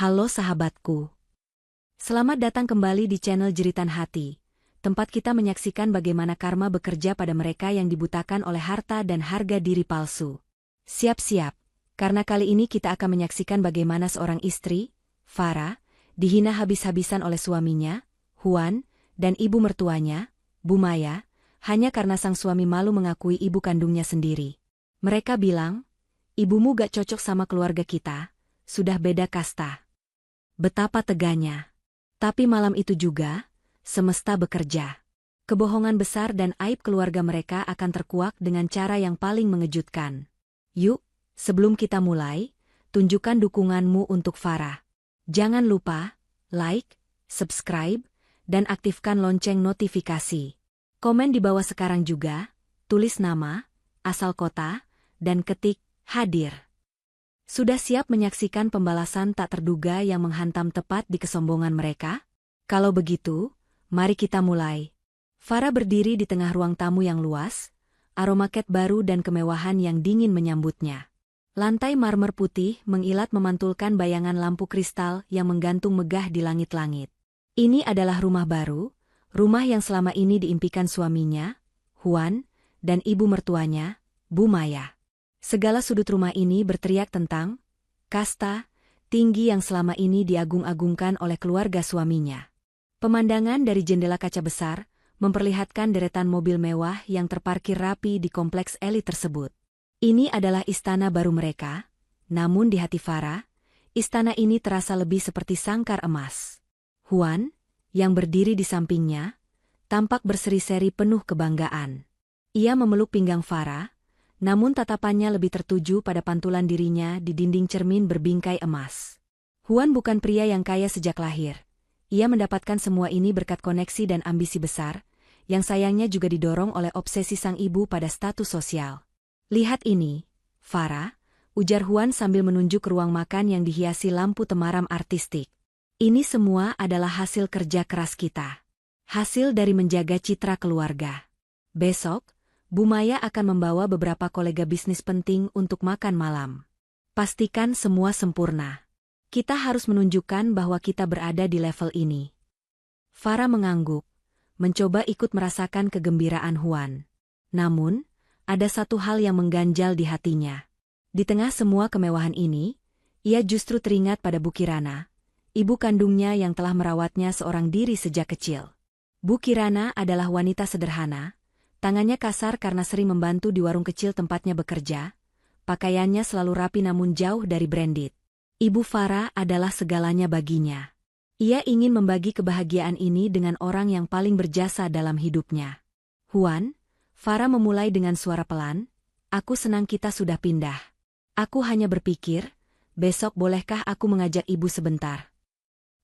Halo sahabatku. Selamat datang kembali di channel Jeritan Hati, tempat kita menyaksikan bagaimana karma bekerja pada mereka yang dibutakan oleh harta dan harga diri palsu. Siap-siap, karena kali ini kita akan menyaksikan bagaimana seorang istri, Farah, dihina habis-habisan oleh suaminya, Huan, dan ibu mertuanya, Bu Maya, hanya karena sang suami malu mengakui ibu kandungnya sendiri. Mereka bilang, ibumu gak cocok sama keluarga kita, sudah beda kasta. Betapa teganya. Tapi malam itu juga, semesta bekerja. Kebohongan besar dan aib keluarga mereka akan terkuak dengan cara yang paling mengejutkan. Yuk, sebelum kita mulai, tunjukkan dukunganmu untuk Farah. Jangan lupa, like, subscribe, dan aktifkan lonceng notifikasi. Komen di bawah sekarang juga, tulis nama, asal kota, dan ketik, hadir. Sudah siap menyaksikan pembalasan tak terduga yang menghantam tepat di kesombongan mereka? Kalau begitu, mari kita mulai. Farah berdiri di tengah ruang tamu yang luas, aroma cat baru dan kemewahan yang dingin menyambutnya. Lantai marmer putih mengilat memantulkan bayangan lampu kristal yang menggantung megah di langit-langit. Ini adalah rumah baru, rumah yang selama ini diimpikan suaminya, Huan, dan ibu mertuanya, Bu Maya. Segala sudut rumah ini berteriak tentang kasta tinggi yang selama ini diagung-agungkan oleh keluarga suaminya. Pemandangan dari jendela kaca besar memperlihatkan deretan mobil mewah yang terparkir rapi di kompleks elit tersebut. Ini adalah istana baru mereka, namun di hati Farah, istana ini terasa lebih seperti sangkar emas. Huan, yang berdiri di sampingnya, tampak berseri-seri penuh kebanggaan. Ia memeluk pinggang Farah, namun tatapannya lebih tertuju pada pantulan dirinya di dinding cermin berbingkai emas. Huan bukan pria yang kaya sejak lahir. Ia mendapatkan semua ini berkat koneksi dan ambisi besar, yang sayangnya juga didorong oleh obsesi sang ibu pada status sosial. Lihat ini, Farah, ujar Huan sambil menunjuk ruang makan yang dihiasi lampu temaram artistik. Ini semua adalah hasil kerja keras kita. Hasil dari menjaga citra keluarga. Besok, Bu Maya akan membawa beberapa kolega bisnis penting untuk makan malam. Pastikan semua sempurna. Kita harus menunjukkan bahwa kita berada di level ini. Farah mengangguk, mencoba ikut merasakan kegembiraan Huan. Namun, ada satu hal yang mengganjal di hatinya. Di tengah semua kemewahan ini, ia justru teringat pada Bu Kirana, ibu kandungnya yang telah merawatnya seorang diri sejak kecil. Bu Kirana adalah wanita sederhana, tangannya kasar karena sering membantu di warung kecil tempatnya bekerja, pakaiannya selalu rapi namun jauh dari branded. Ibu Farah adalah segalanya baginya. Ia ingin membagi kebahagiaan ini dengan orang yang paling berjasa dalam hidupnya. Huan, Farah memulai dengan suara pelan, aku senang kita sudah pindah. Aku hanya berpikir, besok bolehkah aku mengajak ibu sebentar?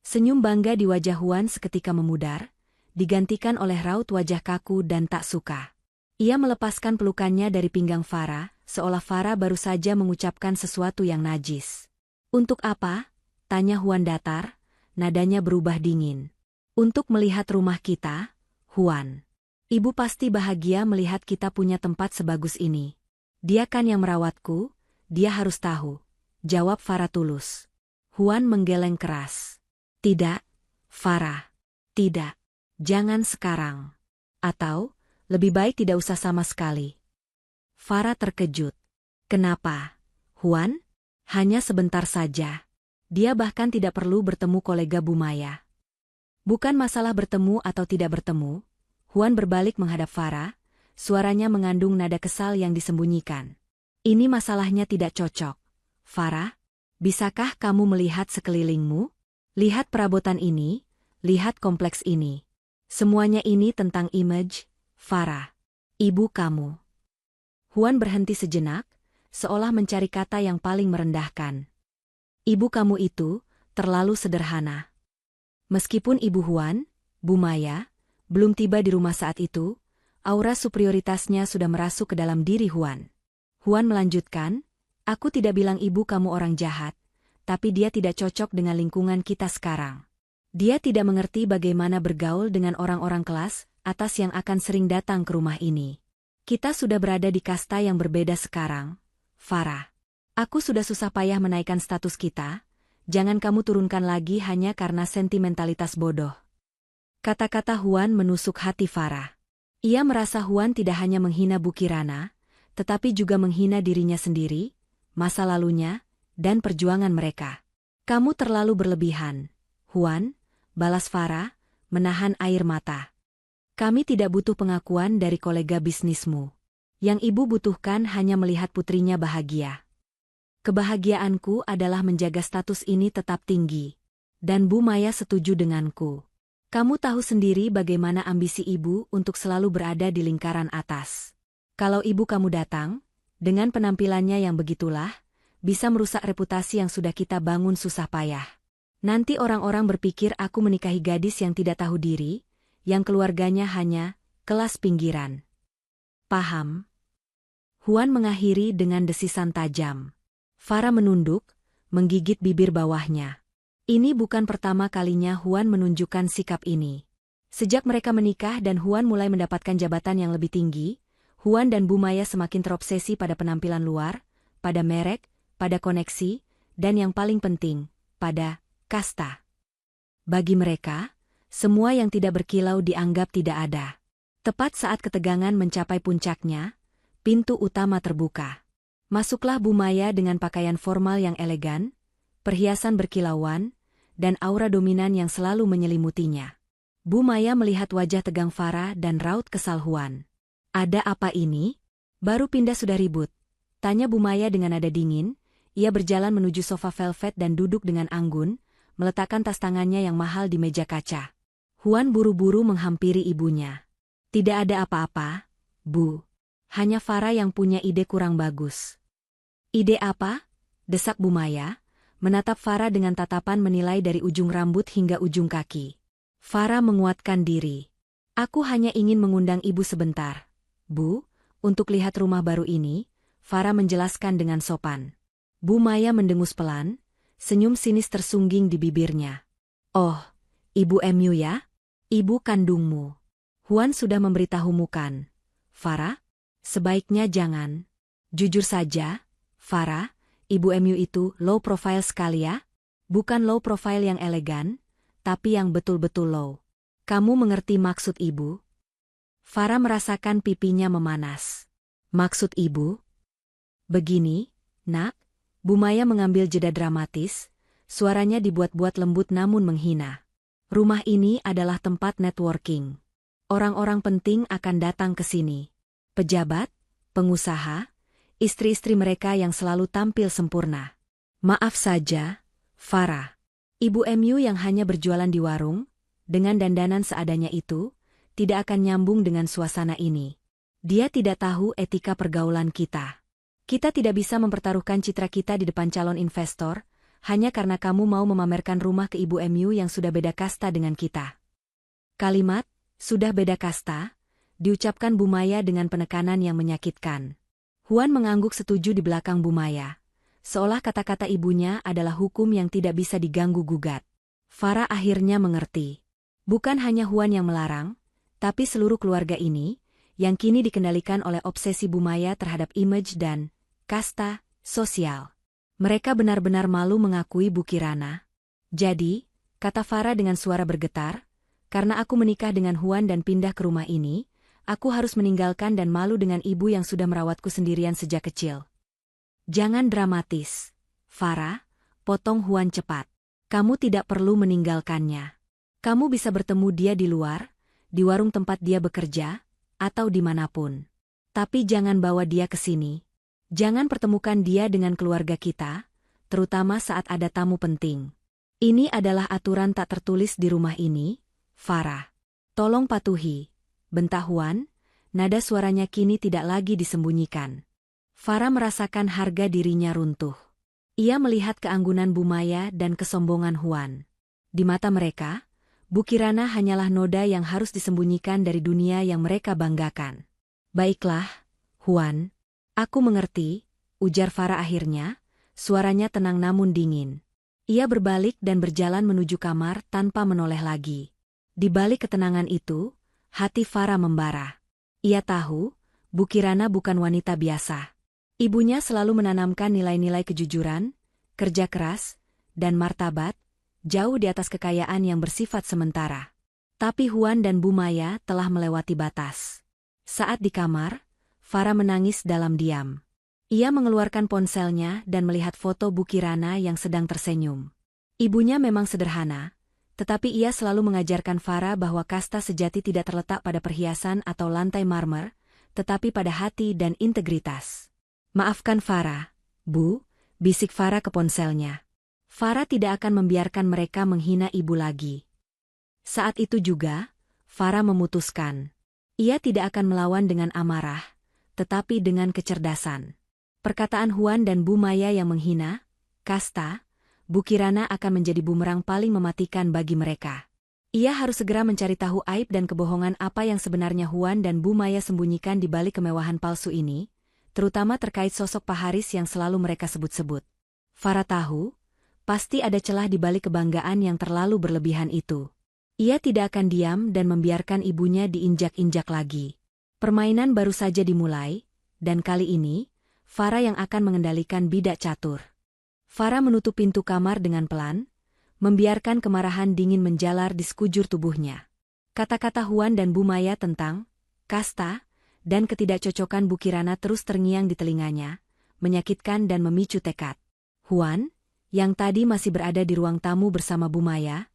Senyum bangga di wajah Huan seketika memudar, digantikan oleh raut wajah kaku dan tak suka. Ia melepaskan pelukannya dari pinggang Farah, seolah Farah baru saja mengucapkan sesuatu yang najis. Untuk apa? Tanya Huan datar, nadanya berubah dingin. Untuk melihat rumah kita, Huan. Ibu pasti bahagia melihat kita punya tempat sebagus ini. Dia kan yang merawatku, dia harus tahu. Jawab Farah tulus. Huan menggeleng keras. Tidak, Farah. Tidak. Jangan sekarang. Atau, lebih baik tidak usah sama sekali. Farah terkejut. Kenapa? Huan? Hanya sebentar saja. Dia bahkan tidak perlu bertemu kolega Bu Maya. Bukan masalah bertemu atau tidak bertemu. Huan berbalik menghadap Farah, suaranya mengandung nada kesal yang disembunyikan. Ini masalahnya tidak cocok. Farah, bisakah kamu melihat sekelilingmu? Lihat perabotan ini, lihat kompleks ini. Semuanya ini tentang image, Farah. Ibu kamu. Huan berhenti sejenak, seolah mencari kata yang paling merendahkan. Ibu kamu itu terlalu sederhana. Meskipun ibu Huan, Bu Maya, belum tiba di rumah saat itu, aura superioritasnya sudah merasuk ke dalam diri Huan. Huan melanjutkan, aku tidak bilang ibu kamu orang jahat, tapi dia tidak cocok dengan lingkungan kita sekarang. Dia tidak mengerti bagaimana bergaul dengan orang-orang kelas atas yang akan sering datang ke rumah ini. Kita sudah berada di kasta yang berbeda sekarang, Farah. Aku sudah susah payah menaikkan status kita, Jangan kamu turunkan lagi hanya karena sentimentalitas bodoh. Kata-kata Huan menusuk hati Farah. Ia merasa Huan tidak hanya menghina Bu Kirana, tetapi juga menghina dirinya sendiri, masa lalunya, dan perjuangan mereka. Kamu terlalu berlebihan, Huan, balas Farah, menahan air mata. Kami tidak butuh pengakuan dari kolega bisnismu. Yang ibu butuhkan hanya melihat putrinya bahagia. Kebahagiaanku adalah menjaga status ini tetap tinggi. Dan Bu Maya setuju denganku. Kamu tahu sendiri bagaimana ambisi ibu untuk selalu berada di lingkaran atas. Kalau ibu kamu datang, dengan penampilannya yang begitulah, bisa merusak reputasi yang sudah kita bangun susah payah. Nanti orang-orang berpikir aku menikahi gadis yang tidak tahu diri, yang keluarganya hanya kelas pinggiran. Paham? Huan mengakhiri dengan desisan tajam. Farah menunduk, menggigit bibir bawahnya. Ini bukan pertama kalinya Huan menunjukkan sikap ini. Sejak mereka menikah dan Huan mulai mendapatkan jabatan yang lebih tinggi, Huan dan Bu Maya semakin terobsesi pada penampilan luar, pada merek, pada koneksi, dan yang paling penting, pada kasta. Bagi mereka, semua yang tidak berkilau dianggap tidak ada. Tepat saat ketegangan mencapai puncaknya, pintu utama terbuka. Masuklah Bu Maya dengan pakaian formal yang elegan, perhiasan berkilauan, dan aura dominan yang selalu menyelimutinya. Bu Maya melihat wajah tegang Farah dan raut kesal Huan. Ada apa ini? Baru pindah sudah ribut. Tanya Bu Maya dengan nada dingin. Ia berjalan menuju sofa velvet dan duduk dengan anggun, meletakkan tas tangannya yang mahal di meja kaca. Huan buru-buru menghampiri ibunya. Tidak ada apa-apa, Bu. Hanya Farah yang punya ide kurang bagus. Ide apa? Desak Bu Maya, menatap Farah dengan tatapan menilai dari ujung rambut hingga ujung kaki. Farah menguatkan diri. Aku hanya ingin mengundang ibu sebentar. Bu, untuk lihat rumah baru ini, Farah menjelaskan dengan sopan. Bu Maya mendengus pelan, senyum sinis tersungging di bibirnya. Oh, Ibu MU ya? Ibu kandungmu. Huan sudah memberitahumu kan? Farah? Sebaiknya jangan. Jujur saja, Farah, Ibu MU itu low profile sekali ya? Bukan low profile yang elegan, tapi yang betul-betul low. Kamu mengerti maksud ibu? Farah merasakan pipinya memanas. Maksud ibu? Begini, nak, Bu Maya mengambil jeda dramatis, suaranya dibuat-buat lembut namun menghina. Rumah ini adalah tempat networking. Orang-orang penting akan datang ke sini. Pejabat, pengusaha, istri-istri mereka yang selalu tampil sempurna. Maaf saja, Farah. Ibu MU yang hanya berjualan di warung, dengan dandanan seadanya itu, tidak akan nyambung dengan suasana ini. Dia tidak tahu etika pergaulan kita. Kita tidak bisa mempertaruhkan citra kita di depan calon investor, hanya karena kamu mau memamerkan rumah ke Ibu MU yang sudah beda kasta dengan kita. Kalimat, sudah beda kasta, diucapkan Bu Maya dengan penekanan yang menyakitkan. Huan mengangguk setuju di belakang Bu Maya. Seolah kata-kata ibunya adalah hukum yang tidak bisa diganggu-gugat. Farah akhirnya mengerti. Bukan hanya Huan yang melarang, tapi seluruh keluarga ini, yang kini dikendalikan oleh obsesi Bu Maya terhadap image dan kasta sosial. Mereka benar-benar malu mengakui Bu Kirana. Jadi, kata Farah dengan suara bergetar, karena aku menikah dengan Huan dan pindah ke rumah ini, aku harus meninggalkan dan malu dengan ibu yang sudah merawatku sendirian sejak kecil. Jangan dramatis, Farah, potong Huan cepat. Kamu tidak perlu meninggalkannya. Kamu bisa bertemu dia di luar, di warung tempat dia bekerja, atau dimanapun. Tapi jangan bawa dia ke sini. Jangan pertemukan dia dengan keluarga kita, terutama saat ada tamu penting. Ini adalah aturan tak tertulis di rumah ini, Farah. Tolong patuhi, bentak Huan, nada suaranya kini tidak lagi disembunyikan. Farah merasakan harga dirinya runtuh. Ia melihat keanggunan Bu Maya dan kesombongan Huan. Di mata mereka, Bu Kirana hanyalah noda yang harus disembunyikan dari dunia yang mereka banggakan. Baiklah, Huan. Aku mengerti, ujar Farah akhirnya, suaranya tenang namun dingin. Ia berbalik dan berjalan menuju kamar tanpa menoleh lagi. Di balik ketenangan itu, hati Farah membara. Ia tahu, Bu Kirana bukan wanita biasa. Ibunya selalu menanamkan nilai-nilai kejujuran, kerja keras, dan martabat, jauh di atas kekayaan yang bersifat sementara. Tapi Huan dan Bu Maya telah melewati batas. Saat di kamar, Farah menangis dalam diam. Ia mengeluarkan ponselnya dan melihat foto Bu Kirana yang sedang tersenyum. Ibunya memang sederhana, tetapi ia selalu mengajarkan Farah bahwa kasta sejati tidak terletak pada perhiasan atau lantai marmer, tetapi pada hati dan integritas. "Maafkan Farah, Bu," bisik Farah ke ponselnya. Farah tidak akan membiarkan mereka menghina ibu lagi. Saat itu juga, Farah memutuskan. Ia tidak akan melawan dengan amarah, tetapi dengan kecerdasan. Perkataan Huan dan Bu Maya yang menghina kasta, Bu Kirana akan menjadi bumerang paling mematikan bagi mereka. Ia harus segera mencari tahu aib dan kebohongan apa yang sebenarnya Huan dan Bu Maya sembunyikan di balik kemewahan palsu ini, terutama terkait sosok Pak Haris yang selalu mereka sebut-sebut. Farah tahu, pasti ada celah di balik kebanggaan yang terlalu berlebihan itu. Ia tidak akan diam dan membiarkan ibunya diinjak-injak lagi. Permainan baru saja dimulai, dan kali ini, Farah yang akan mengendalikan bidak catur. Farah menutup pintu kamar dengan pelan, membiarkan kemarahan dingin menjalar di sekujur tubuhnya. Kata-kata Huan dan Bu Maya tentang kasta dan ketidakcocokan Bu Kirana terus terngiang di telinganya, menyakitkan dan memicu tekad. Huan, yang tadi masih berada di ruang tamu bersama Bu Maya,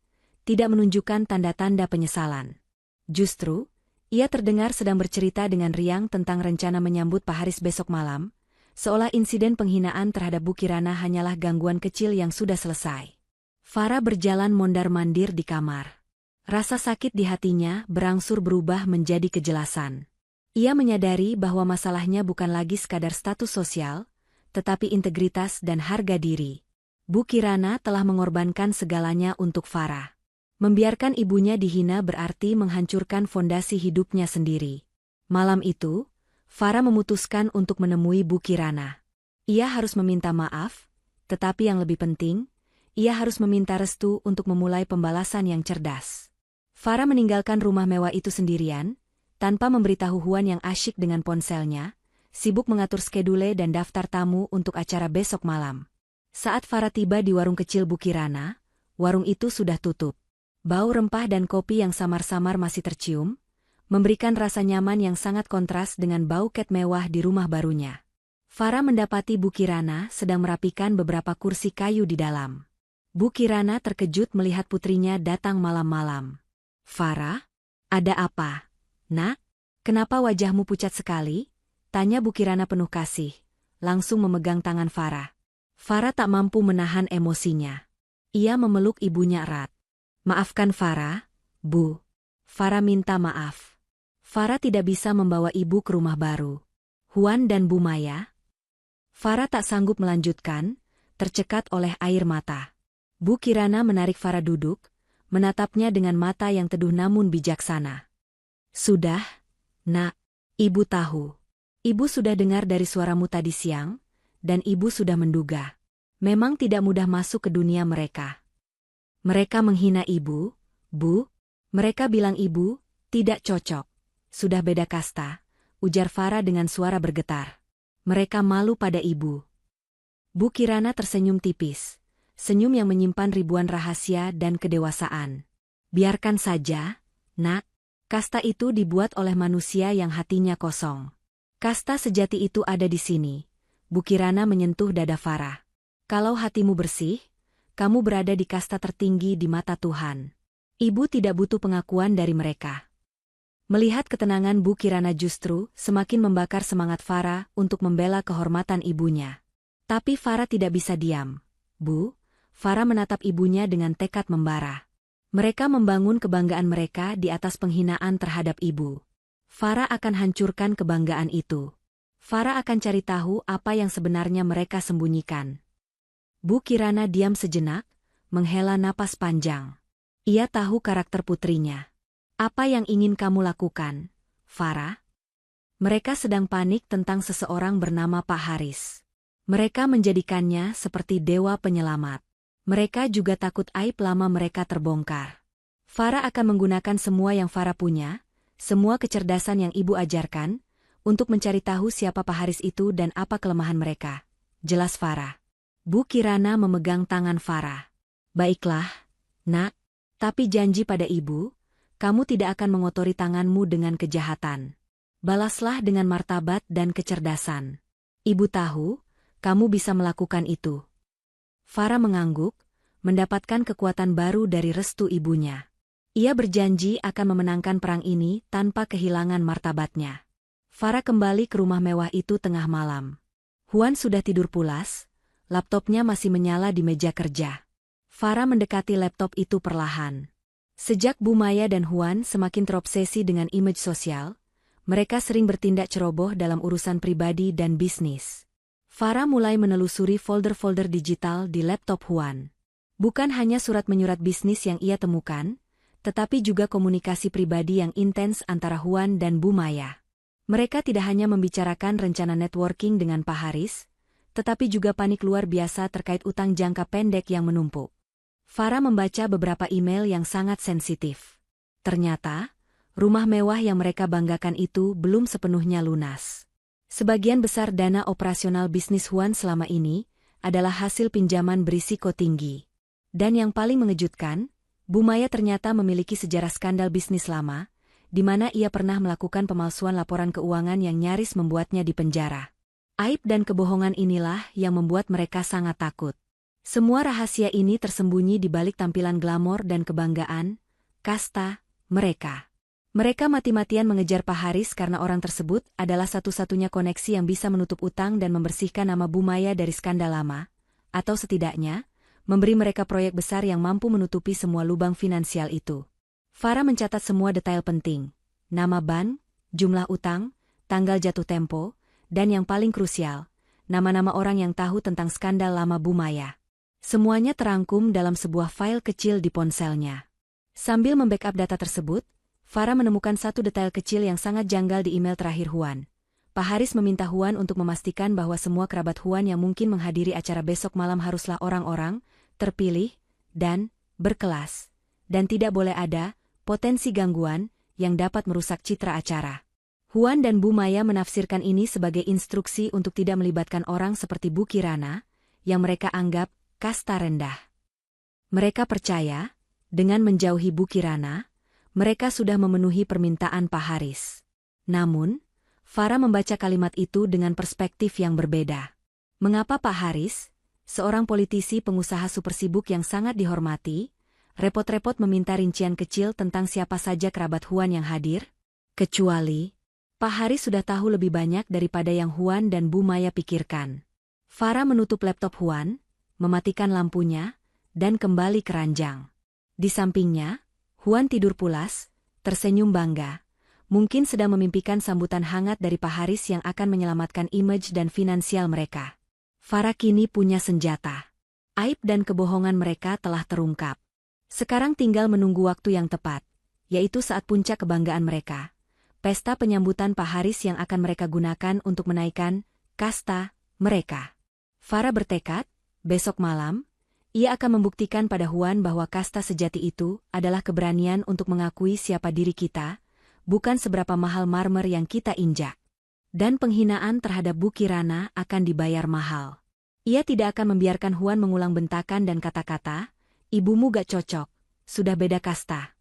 tidak menunjukkan tanda-tanda penyesalan. Justru, ia terdengar sedang bercerita dengan riang tentang rencana menyambut Pak Haris besok malam, seolah insiden penghinaan terhadap Bu Kirana hanyalah gangguan kecil yang sudah selesai. Farah berjalan mondar-mandir di kamar. Rasa sakit di hatinya berangsur berubah menjadi kejelasan. Ia menyadari bahwa masalahnya bukan lagi sekadar status sosial, tetapi integritas dan harga diri. Bu Kirana telah mengorbankan segalanya untuk Farah. Membiarkan ibunya dihina berarti menghancurkan fondasi hidupnya sendiri. Malam itu, Farah memutuskan untuk menemui Bu Kirana. Ia harus meminta maaf, tetapi yang lebih penting, ia harus meminta restu untuk memulai pembalasan yang cerdas. Farah meninggalkan rumah mewah itu sendirian, tanpa memberitahu Huan yang asyik dengan ponselnya, sibuk mengatur skedule dan daftar tamu untuk acara besok malam. Saat Farah tiba di warung kecil Bu Kirana, warung itu sudah tutup. Bau rempah dan kopi yang samar-samar masih tercium, memberikan rasa nyaman yang sangat kontras dengan bau ket mewah di rumah barunya. Farah mendapati Bu Kirana sedang merapikan beberapa kursi kayu di dalam. Bu Kirana terkejut melihat putrinya datang malam-malam. "Farah, ada apa? Nak, kenapa wajahmu pucat sekali?" tanya Bu Kirana penuh kasih, langsung memegang tangan Farah. Farah tak mampu menahan emosinya. Ia memeluk ibunya erat. "Maafkan Farah, Bu." Farah minta maaf. Farah tidak bisa membawa ibu ke rumah baru. Huan dan Bu Maya. Farah tak sanggup melanjutkan, tercekat oleh air mata. Bu Kirana menarik Farah duduk, menatapnya dengan mata yang teduh namun bijaksana. "Sudah, Nak. Ibu tahu. Ibu sudah dengar dari suaramu tadi siang, dan ibu sudah menduga. Memang tidak mudah masuk ke dunia mereka. Mereka menghina ibu, Bu. Mereka bilang ibu tidak cocok. Sudah beda kasta," ujar Farah dengan suara bergetar. "Mereka malu pada ibu." Bu Kirana tersenyum tipis, senyum yang menyimpan ribuan rahasia dan kedewasaan. "Biarkan saja, Nak. Kasta itu dibuat oleh manusia yang hatinya kosong. Kasta sejati itu ada di sini." Bu Kirana menyentuh dada Farah. "Kalau hatimu bersih, kamu berada di kasta tertinggi di mata Tuhan. Ibu tidak butuh pengakuan dari mereka." Melihat ketenangan Bu Kirana justru semakin membakar semangat Farah untuk membela kehormatan ibunya. Tapi Farah tidak bisa diam. "Bu," Farah menatap ibunya dengan tekad membara. Mereka membangun kebanggaan mereka di atas penghinaan terhadap ibu. Farah akan hancurkan kebanggaan itu. Farah akan cari tahu apa yang sebenarnya mereka sembunyikan. Bu Kirana diam sejenak, menghela napas panjang. Ia tahu karakter putrinya. "Apa yang ingin kamu lakukan, Farah?" Mereka sedang panik tentang seseorang bernama Pak Haris. Mereka menjadikannya seperti dewa penyelamat. Mereka juga takut aib lama mereka terbongkar. Farah akan menggunakan semua yang Farah punya, semua kecerdasan yang ibu ajarkan, untuk mencari tahu siapa Pak Haris itu dan apa kelemahan mereka. Jelas Farah. Bu Kirana memegang tangan Farah. Baiklah, nak. Tapi janji pada ibu, kamu tidak akan mengotori tanganmu dengan kejahatan. Balaslah dengan martabat dan kecerdasan. Ibu tahu, kamu bisa melakukan itu. Farah mengangguk, mendapatkan kekuatan baru dari restu ibunya. Ia berjanji akan memenangkan perang ini tanpa kehilangan martabatnya. Farah kembali ke rumah mewah itu tengah malam. Huan sudah tidur pulas, laptopnya masih menyala di meja kerja. Farah mendekati laptop itu perlahan. Sejak Bu Maya dan Huan semakin terobsesi dengan image sosial, mereka sering bertindak ceroboh dalam urusan pribadi dan bisnis. Farah mulai menelusuri folder-folder digital di laptop Huan. Bukan hanya surat menyurat bisnis yang ia temukan, tetapi juga komunikasi pribadi yang intens antara Huan dan Bu Maya. Mereka tidak hanya membicarakan rencana networking dengan Pak Haris, tetapi juga panik luar biasa terkait utang jangka pendek yang menumpuk. Farah membaca beberapa email yang sangat sensitif. Ternyata, rumah mewah yang mereka banggakan itu belum sepenuhnya lunas. Sebagian besar dana operasional bisnis Huan selama ini adalah hasil pinjaman berisiko tinggi. Dan yang paling mengejutkan, Bu Maya ternyata memiliki sejarah skandal bisnis lama, di mana ia pernah melakukan pemalsuan laporan keuangan yang nyaris membuatnya dipenjara. Aib dan kebohongan inilah yang membuat mereka sangat takut. Semua rahasia ini tersembunyi di balik tampilan glamor dan kebanggaan, kasta, mereka. Mereka mati-matian mengejar Pak Haris karena orang tersebut adalah satu-satunya koneksi yang bisa menutup utang dan membersihkan nama Bu Maya dari skandal lama, atau setidaknya, memberi mereka proyek besar yang mampu menutupi semua lubang finansial itu. Farah mencatat semua detail penting, nama bank, jumlah utang, tanggal jatuh tempo, dan yang paling krusial, nama-nama orang yang tahu tentang skandal lama Bu Maya. Semuanya terangkum dalam sebuah file kecil di ponselnya. Sambil membackup data tersebut, Farah menemukan satu detail kecil yang sangat janggal di email terakhir Huan. Pak Haris meminta Huan untuk memastikan bahwa semua kerabat Huan yang mungkin menghadiri acara besok malam haruslah orang-orang terpilih dan berkelas, dan tidak boleh ada potensi gangguan yang dapat merusak citra acara. Huan dan Bu Maya menafsirkan ini sebagai instruksi untuk tidak melibatkan orang seperti Bu Kirana, yang mereka anggap kasta rendah. Mereka percaya, dengan menjauhi Bu Kirana, mereka sudah memenuhi permintaan Pak Haris. Namun, Farah membaca kalimat itu dengan perspektif yang berbeda. Mengapa Pak Haris, seorang politisi pengusaha super sibuk yang sangat dihormati, repot-repot meminta rincian kecil tentang siapa saja kerabat Huan yang hadir? Kecuali, Pak Haris sudah tahu lebih banyak daripada yang Huan dan Bu Maya pikirkan. Farah menutup laptop Huan, mematikan lampunya, dan kembali ke ranjang. Di sampingnya, Huan tidur pulas, tersenyum bangga, mungkin sedang memimpikan sambutan hangat dari Pak Haris yang akan menyelamatkan image dan finansial mereka. Farah kini punya senjata. Aib dan kebohongan mereka telah terungkap. Sekarang tinggal menunggu waktu yang tepat, yaitu saat puncak kebanggaan mereka. Pesta penyambutan Pak Haris yang akan mereka gunakan untuk menaikkan kasta mereka. Farah bertekad, besok malam, ia akan membuktikan pada Huan bahwa kasta sejati itu adalah keberanian untuk mengakui siapa diri kita, bukan seberapa mahal marmer yang kita injak. Dan penghinaan terhadap Bu Kirana akan dibayar mahal. Ia tidak akan membiarkan Huan mengulang bentakan dan kata-kata, ibumu gak cocok, sudah beda kasta.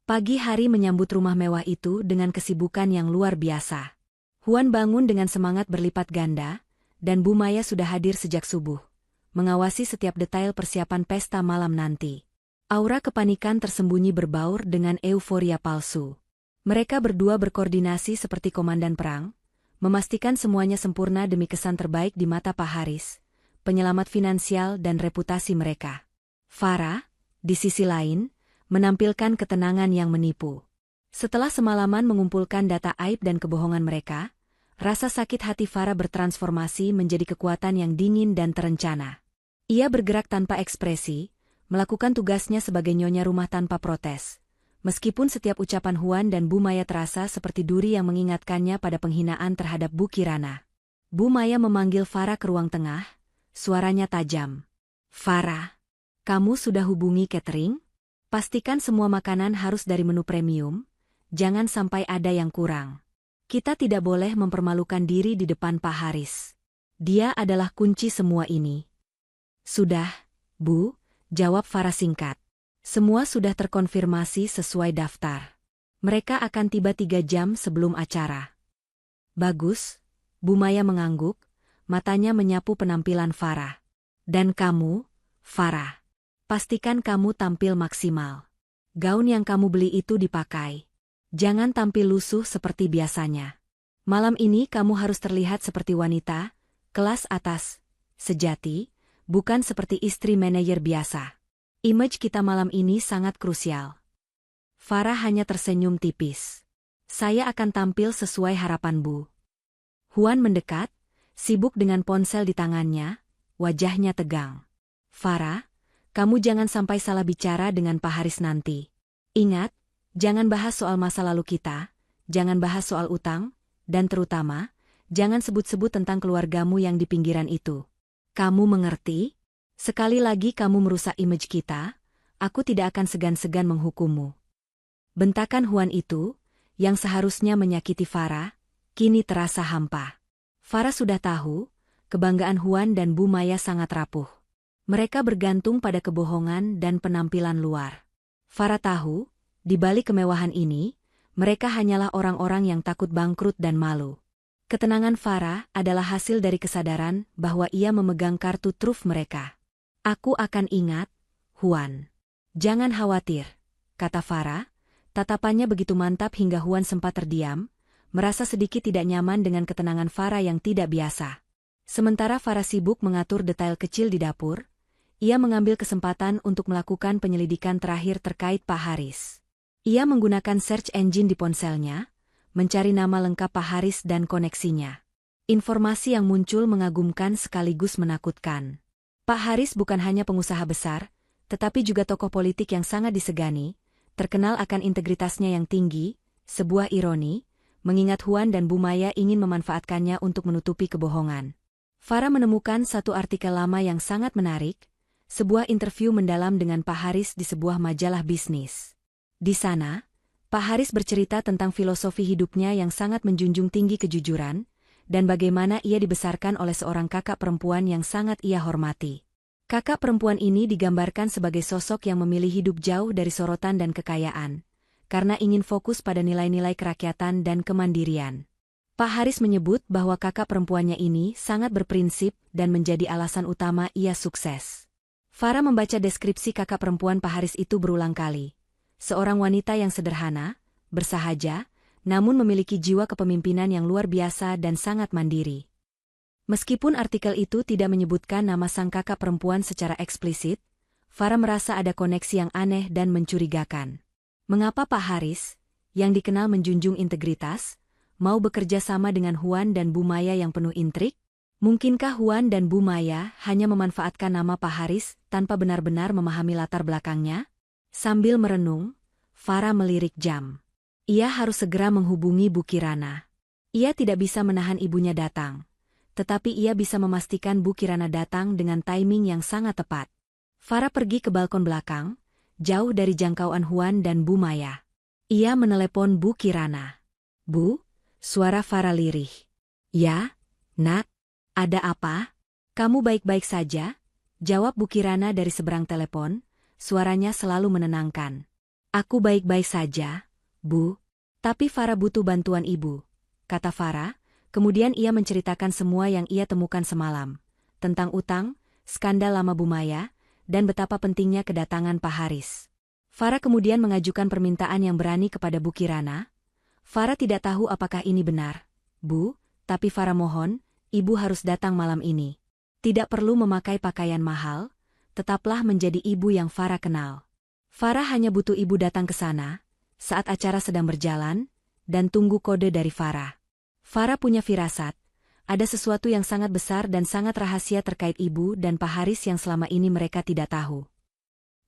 Pagi hari menyambut rumah mewah itu dengan kesibukan yang luar biasa. Huan bangun dengan semangat berlipat ganda, dan Bu Maya sudah hadir sejak subuh, mengawasi setiap detail persiapan pesta malam nanti. Aura kepanikan tersembunyi berbaur dengan euforia palsu. Mereka berdua berkoordinasi seperti komandan perang, memastikan semuanya sempurna demi kesan terbaik di mata Pak Haris, penyelamat finansial dan reputasi mereka. Farah, di sisi lain, menampilkan ketenangan yang menipu. Setelah semalaman mengumpulkan data aib dan kebohongan mereka, rasa sakit hati Farah bertransformasi menjadi kekuatan yang dingin dan terencana. Ia bergerak tanpa ekspresi, melakukan tugasnya sebagai nyonya rumah tanpa protes. Meskipun setiap ucapan Huan dan Bu Maya terasa seperti duri yang mengingatkannya pada penghinaan terhadap Bu Kirana. Bu Maya memanggil Farah ke ruang tengah, suaranya tajam. Farah, kamu sudah hubungi catering? Pastikan semua makanan harus dari menu premium, jangan sampai ada yang kurang. Kita tidak boleh mempermalukan diri di depan Pak Haris. Dia adalah kunci semua ini. Sudah, Bu, Jawab Farah singkat. Semua sudah terkonfirmasi sesuai daftar. Mereka akan tiba 3 jam sebelum acara. Bagus, Bu Maya mengangguk, matanya menyapu penampilan Farah. Dan kamu, Farah, pastikan kamu tampil maksimal. Gaun yang kamu beli itu dipakai. Jangan tampil lusuh seperti biasanya. Malam ini kamu harus terlihat seperti wanita, kelas atas, sejati, bukan seperti istri manajer biasa. Image kita malam ini sangat krusial. Farah hanya tersenyum tipis. Saya akan tampil sesuai harapan Bu. Huan mendekat, sibuk dengan ponsel di tangannya, wajahnya tegang. Farah, kamu jangan sampai salah bicara dengan Pak Haris nanti. Ingat, jangan bahas soal masa lalu kita, jangan bahas soal utang, dan terutama, jangan sebut-sebut tentang keluargamu yang di pinggiran itu. Kamu mengerti? Sekali lagi kamu merusak image kita, aku tidak akan segan-segan menghukummu. Bentakan Huan itu, yang seharusnya menyakiti Farah, kini terasa hampa. Farah sudah tahu, kebanggaan Huan dan Bu Maya sangat rapuh. Mereka bergantung pada kebohongan dan penampilan luar. Farah tahu, di balik kemewahan ini, mereka hanyalah orang-orang yang takut bangkrut dan malu. Ketenangan Farah adalah hasil dari kesadaran bahwa ia memegang kartu truf mereka. Aku akan ingat, Huan. Jangan khawatir, kata Farah. Tatapannya begitu mantap hingga Huan sempat terdiam, merasa sedikit tidak nyaman dengan ketenangan Farah yang tidak biasa. Sementara Farah sibuk mengatur detail kecil di dapur, ia mengambil kesempatan untuk melakukan penyelidikan terakhir terkait Pak Haris. Ia menggunakan search engine di ponselnya, mencari nama lengkap Pak Haris dan koneksinya. Informasi yang muncul mengagumkan sekaligus menakutkan. Pak Haris bukan hanya pengusaha besar, tetapi juga tokoh politik yang sangat disegani, terkenal akan integritasnya yang tinggi, sebuah ironi, mengingat Huan dan Bu Maya ingin memanfaatkannya untuk menutupi kebohongan. Farah menemukan satu artikel lama yang sangat menarik, sebuah interview mendalam dengan Pak Haris di sebuah majalah bisnis. Di sana, Pak Haris bercerita tentang filosofi hidupnya yang sangat menjunjung tinggi kejujuran, dan bagaimana ia dibesarkan oleh seorang kakak perempuan yang sangat ia hormati. Kakak perempuan ini digambarkan sebagai sosok yang memilih hidup jauh dari sorotan dan kekayaan, karena ingin fokus pada nilai-nilai kerakyatan dan kemandirian. Pak Haris menyebut bahwa kakak perempuannya ini sangat berprinsip dan menjadi alasan utama ia sukses. Farah membaca deskripsi kakak perempuan Pak Haris itu berulang kali. Seorang wanita yang sederhana, bersahaja, namun memiliki jiwa kepemimpinan yang luar biasa dan sangat mandiri. Meskipun artikel itu tidak menyebutkan nama sang kakak perempuan secara eksplisit, Farah merasa ada koneksi yang aneh dan mencurigakan. Mengapa Pak Haris, yang dikenal menjunjung integritas, mau bekerja sama dengan Huan dan Bu Maya yang penuh intrik? Mungkinkah Huan dan Bu Maya hanya memanfaatkan nama Pak Haris tanpa benar-benar memahami latar belakangnya? Sambil merenung, Farah melirik jam. Ia harus segera menghubungi Bu Kirana. Ia tidak bisa menahan ibunya datang. Tetapi ia bisa memastikan Bu Kirana datang dengan timing yang sangat tepat. Farah pergi ke balkon belakang, jauh dari jangkauan Huan dan Bu Maya. Ia menelepon Bu Kirana. Bu, suara Farah lirih. Ya, Nak, ada apa? Kamu baik-baik saja? Jawab Bu Kirana dari seberang telepon, suaranya selalu menenangkan. Aku baik-baik saja, Bu. Tapi Farah butuh bantuan ibu, kata Farah. Kemudian ia menceritakan semua yang ia temukan semalam, tentang utang, skandal lama Bu Maya, dan betapa pentingnya kedatangan Pak Haris. Farah kemudian mengajukan permintaan yang berani kepada Bu Kirana. Farah tidak tahu apakah ini benar, Bu, tapi Farah mohon, ibu harus datang malam ini. Tidak perlu memakai pakaian mahal, tetaplah menjadi ibu yang Farah kenal. Farah hanya butuh ibu datang ke sana, saat acara sedang berjalan, dan tunggu kode dari Farah. Farah punya firasat, ada sesuatu yang sangat besar dan sangat rahasia terkait ibu dan Pak Haris yang selama ini mereka tidak tahu.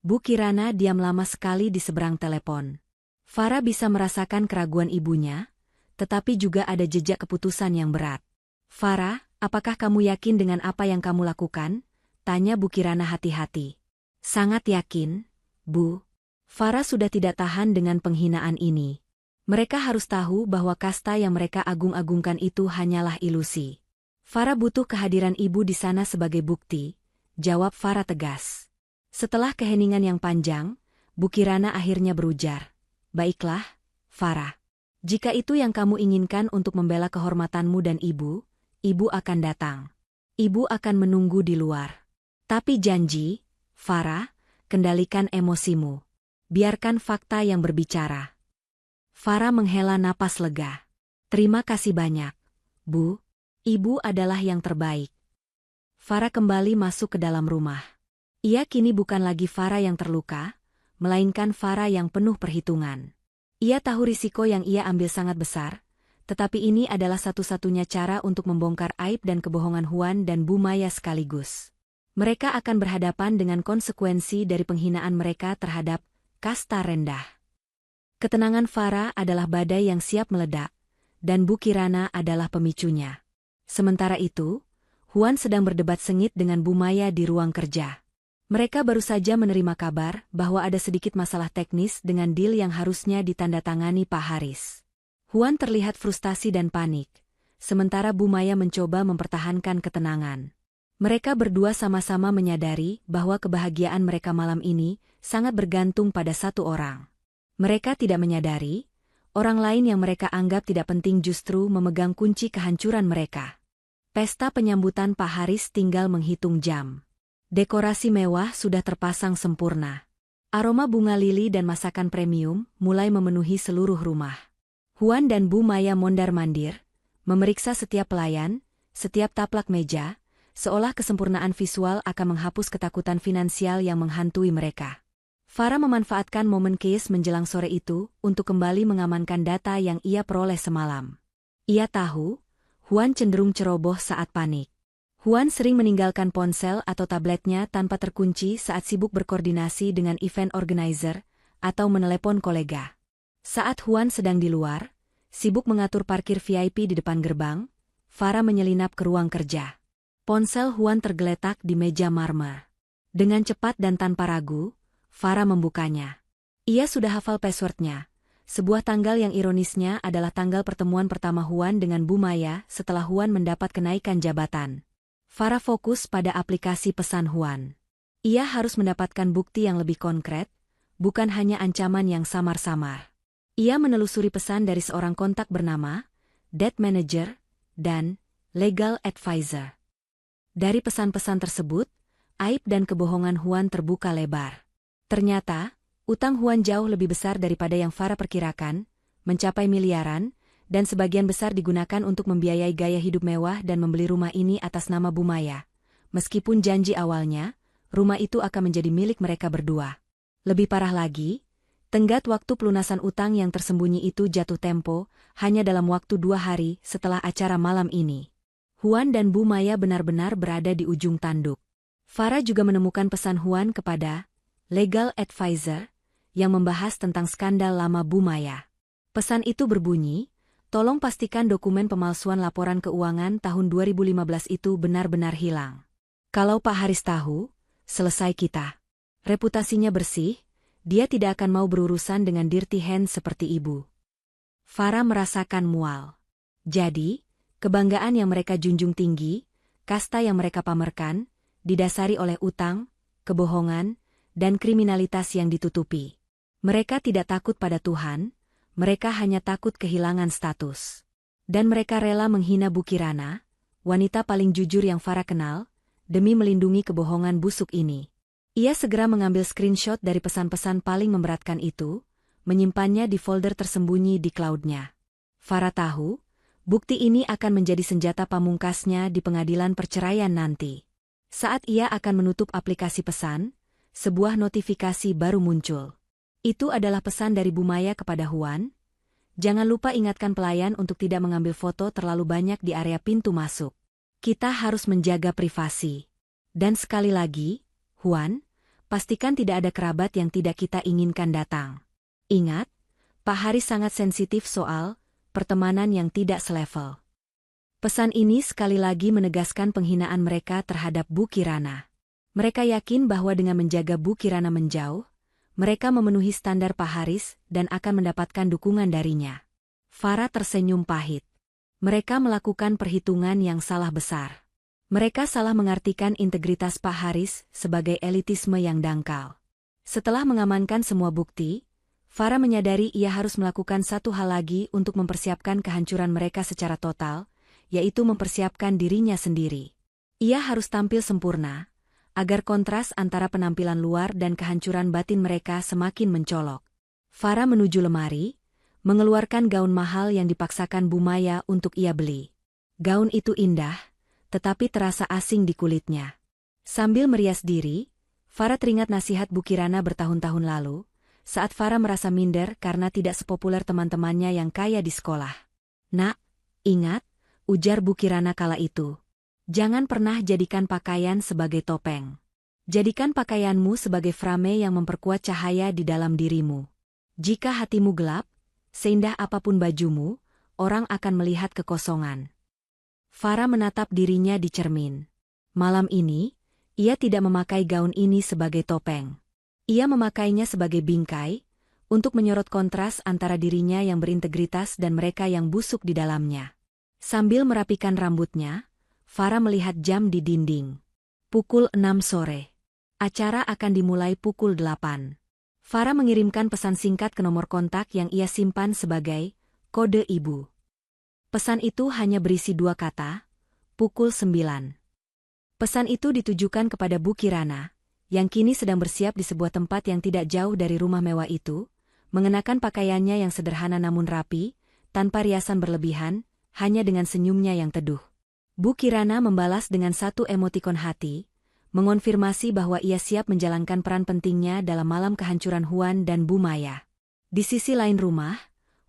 Bu Kirana diam lama sekali di seberang telepon. Farah bisa merasakan keraguan ibunya, tetapi juga ada jejak keputusan yang berat. Farah, apakah kamu yakin dengan apa yang kamu lakukan? Tanya Bu Kirana hati-hati. Sangat yakin, Bu. Farah sudah tidak tahan dengan penghinaan ini. Mereka harus tahu bahwa kasta yang mereka agung-agungkan itu hanyalah ilusi. Farah butuh kehadiran ibu di sana sebagai bukti, jawab Farah tegas. Setelah keheningan yang panjang, Bu Kirana akhirnya berujar, "Baiklah, Farah. Jika itu yang kamu inginkan untuk membela kehormatanmu dan ibu akan datang. Ibu akan menunggu di luar. Tapi janji, Farah, kendalikan emosimu. Biarkan fakta yang berbicara." Farah menghela napas lega. "Terima kasih banyak, Bu. Ibu adalah yang terbaik." Farah kembali masuk ke dalam rumah. Ia kini bukan lagi Farah yang terluka, melainkan Farah yang penuh perhitungan. Ia tahu risiko yang ia ambil sangat besar, tetapi ini adalah satu-satunya cara untuk membongkar aib dan kebohongan Huan dan Bu Maya sekaligus. Mereka akan berhadapan dengan konsekuensi dari penghinaan mereka terhadap kasta rendah. Ketenangan Farah adalah badai yang siap meledak, dan Bu Kirana adalah pemicunya. Sementara itu, Huan sedang berdebat sengit dengan Bu Maya di ruang kerja. Mereka baru saja menerima kabar bahwa ada sedikit masalah teknis dengan deal yang harusnya ditandatangani Pak Haris. Huan terlihat frustasi dan panik, sementara Bu Maya mencoba mempertahankan ketenangan. Mereka berdua sama-sama menyadari bahwa kebahagiaan mereka malam ini sangat bergantung pada satu orang. Mereka tidak menyadari, orang lain yang mereka anggap tidak penting justru memegang kunci kehancuran mereka. Pesta penyambutan Pak Haris tinggal menghitung jam. Dekorasi mewah sudah terpasang sempurna. Aroma bunga lili dan masakan premium mulai memenuhi seluruh rumah. Huan dan Bu Maya mondar-mandir, memeriksa setiap pelayan, setiap taplak meja, seolah kesempurnaan visual akan menghapus ketakutan finansial yang menghantui mereka. Farah memanfaatkan momen chaos menjelang sore itu untuk kembali mengamankan data yang ia peroleh semalam. Ia tahu, Huan cenderung ceroboh saat panik. Huan sering meninggalkan ponsel atau tabletnya tanpa terkunci saat sibuk berkoordinasi dengan event organizer atau menelepon kolega. Saat Huan sedang di luar, sibuk mengatur parkir VIP di depan gerbang, Farah menyelinap ke ruang kerja. Ponsel Huan tergeletak di meja marmer. Dengan cepat dan tanpa ragu, Farah membukanya. Ia sudah hafal passwordnya. Sebuah tanggal yang ironisnya adalah tanggal pertemuan pertama Huan dengan Bu Maya setelah Huan mendapat kenaikan jabatan. Farah fokus pada aplikasi pesan Huan. Ia harus mendapatkan bukti yang lebih konkret, bukan hanya ancaman yang samar-samar. Ia menelusuri pesan dari seorang kontak bernama Debt Manager dan Legal Advisor. Dari pesan-pesan tersebut, aib dan kebohongan Huan terbuka lebar. Ternyata, utang Huan jauh lebih besar daripada yang Farah perkirakan, mencapai miliaran, dan sebagian besar digunakan untuk membiayai gaya hidup mewah dan membeli rumah ini atas nama Bu Maya. Meskipun janji awalnya, rumah itu akan menjadi milik mereka berdua. Lebih parah lagi, tenggat waktu pelunasan utang yang tersembunyi itu jatuh tempo, hanya dalam waktu 2 hari setelah acara malam ini. Huan dan Bu Maya benar-benar berada di ujung tanduk. Farah juga menemukan pesan Huan kepada Legal Advisor, yang membahas tentang skandal lama Bu Maya. Pesan itu berbunyi, "Tolong pastikan dokumen pemalsuan laporan keuangan tahun 2015 itu benar-benar hilang. Kalau Pak Haris tahu, selesai kita." Reputasinya bersih, dia tidak akan mau berurusan dengan dirty hand seperti ibu. Farah merasakan mual. Jadi, kebanggaan yang mereka junjung tinggi, kasta yang mereka pamerkan, didasari oleh utang, kebohongan, dan kriminalitas yang ditutupi. Mereka tidak takut pada Tuhan, mereka hanya takut kehilangan status. Dan mereka rela menghina Bu Kirana, wanita paling jujur yang Farah kenal, demi melindungi kebohongan busuk ini. Ia segera mengambil screenshot dari pesan-pesan paling memberatkan itu, menyimpannya di folder tersembunyi di cloud-nya. Farah tahu, bukti ini akan menjadi senjata pamungkasnya di pengadilan perceraian nanti. Saat ia akan menutup aplikasi pesan, sebuah notifikasi baru muncul. Itu adalah pesan dari Bu Maya kepada Huan. "Jangan lupa ingatkan pelayan untuk tidak mengambil foto terlalu banyak di area pintu masuk. Kita harus menjaga privasi. Dan sekali lagi, Huan, pastikan tidak ada kerabat yang tidak kita inginkan datang. Ingat, Pak Haris sangat sensitif soal pertemanan yang tidak selevel." Pesan ini sekali lagi menegaskan penghinaan mereka terhadap Bu Kirana. Mereka yakin bahwa dengan menjaga Bu Kirana menjauh, mereka memenuhi standar Pak Haris dan akan mendapatkan dukungan darinya. Farah tersenyum pahit. Mereka melakukan perhitungan yang salah besar. Mereka salah mengartikan integritas Pak Haris sebagai elitisme yang dangkal. Setelah mengamankan semua bukti, Farah menyadari ia harus melakukan satu hal lagi untuk mempersiapkan kehancuran mereka secara total, yaitu mempersiapkan dirinya sendiri. Ia harus tampil sempurna, agar kontras antara penampilan luar dan kehancuran batin mereka semakin mencolok. Farah menuju lemari, mengeluarkan gaun mahal yang dipaksakan Bu Maya untuk ia beli. Gaun itu indah, tetapi terasa asing di kulitnya. Sambil merias diri, Farah teringat nasihat Bu Kirana bertahun-tahun lalu, saat Farah merasa minder karena tidak sepopuler teman-temannya yang kaya di sekolah. "Nak, ingat," ujar Bu Kirana kala itu. "Jangan pernah jadikan pakaian sebagai topeng. Jadikan pakaianmu sebagai frame yang memperkuat cahaya di dalam dirimu. Jika hatimu gelap, seindah apapun bajumu, orang akan melihat kekosongan." Farah menatap dirinya di cermin. Malam ini, ia tidak memakai gaun ini sebagai topeng. Ia memakainya sebagai bingkai, untuk menyorot kontras antara dirinya yang berintegritas dan mereka yang busuk di dalamnya. Sambil merapikan rambutnya, Farah melihat jam di dinding. Pukul 6 sore. Acara akan dimulai pukul 8. Farah mengirimkan pesan singkat ke nomor kontak yang ia simpan sebagai kode ibu. Pesan itu hanya berisi 2 kata, pukul 9. Pesan itu ditujukan kepada Bu Kirana, yang kini sedang bersiap di sebuah tempat yang tidak jauh dari rumah mewah itu, mengenakan pakaiannya yang sederhana namun rapi, tanpa riasan berlebihan, hanya dengan senyumnya yang teduh. Bu Kirana membalas dengan satu emotikon hati, mengonfirmasi bahwa ia siap menjalankan peran pentingnya dalam malam kehancuran Huan dan Bu Maya. Di sisi lain rumah,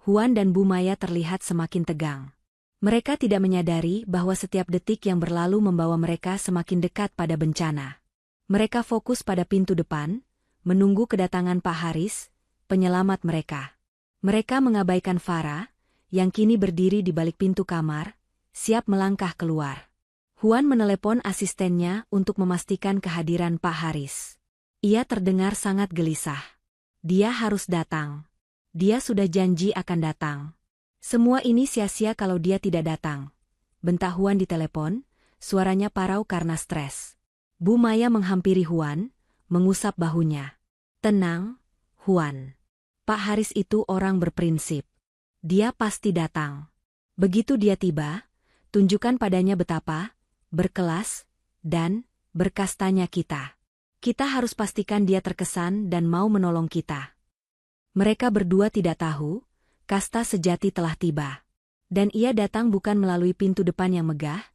Huan dan Bu Maya terlihat semakin tegang. Mereka tidak menyadari bahwa setiap detik yang berlalu membawa mereka semakin dekat pada bencana. Mereka fokus pada pintu depan, menunggu kedatangan Pak Haris, penyelamat mereka. Mereka mengabaikan Farah, yang kini berdiri di balik pintu kamar, siap melangkah keluar. Huan menelepon asistennya untuk memastikan kehadiran Pak Haris. Ia terdengar sangat gelisah. Dia harus datang. Dia sudah janji akan datang. Semua ini sia-sia kalau dia tidak datang. Bentak Huan di telepon, suaranya parau karena stres. Bu Maya menghampiri Huan, mengusap bahunya. "Tenang, Huan. Pak Haris itu orang berprinsip. Dia pasti datang. Begitu dia tiba, tunjukkan padanya betapa berkelas dan berkastanya kita. Kita harus pastikan dia terkesan dan mau menolong kita." Mereka berdua tidak tahu, kasta sejati telah tiba. Dan ia datang bukan melalui pintu depan yang megah,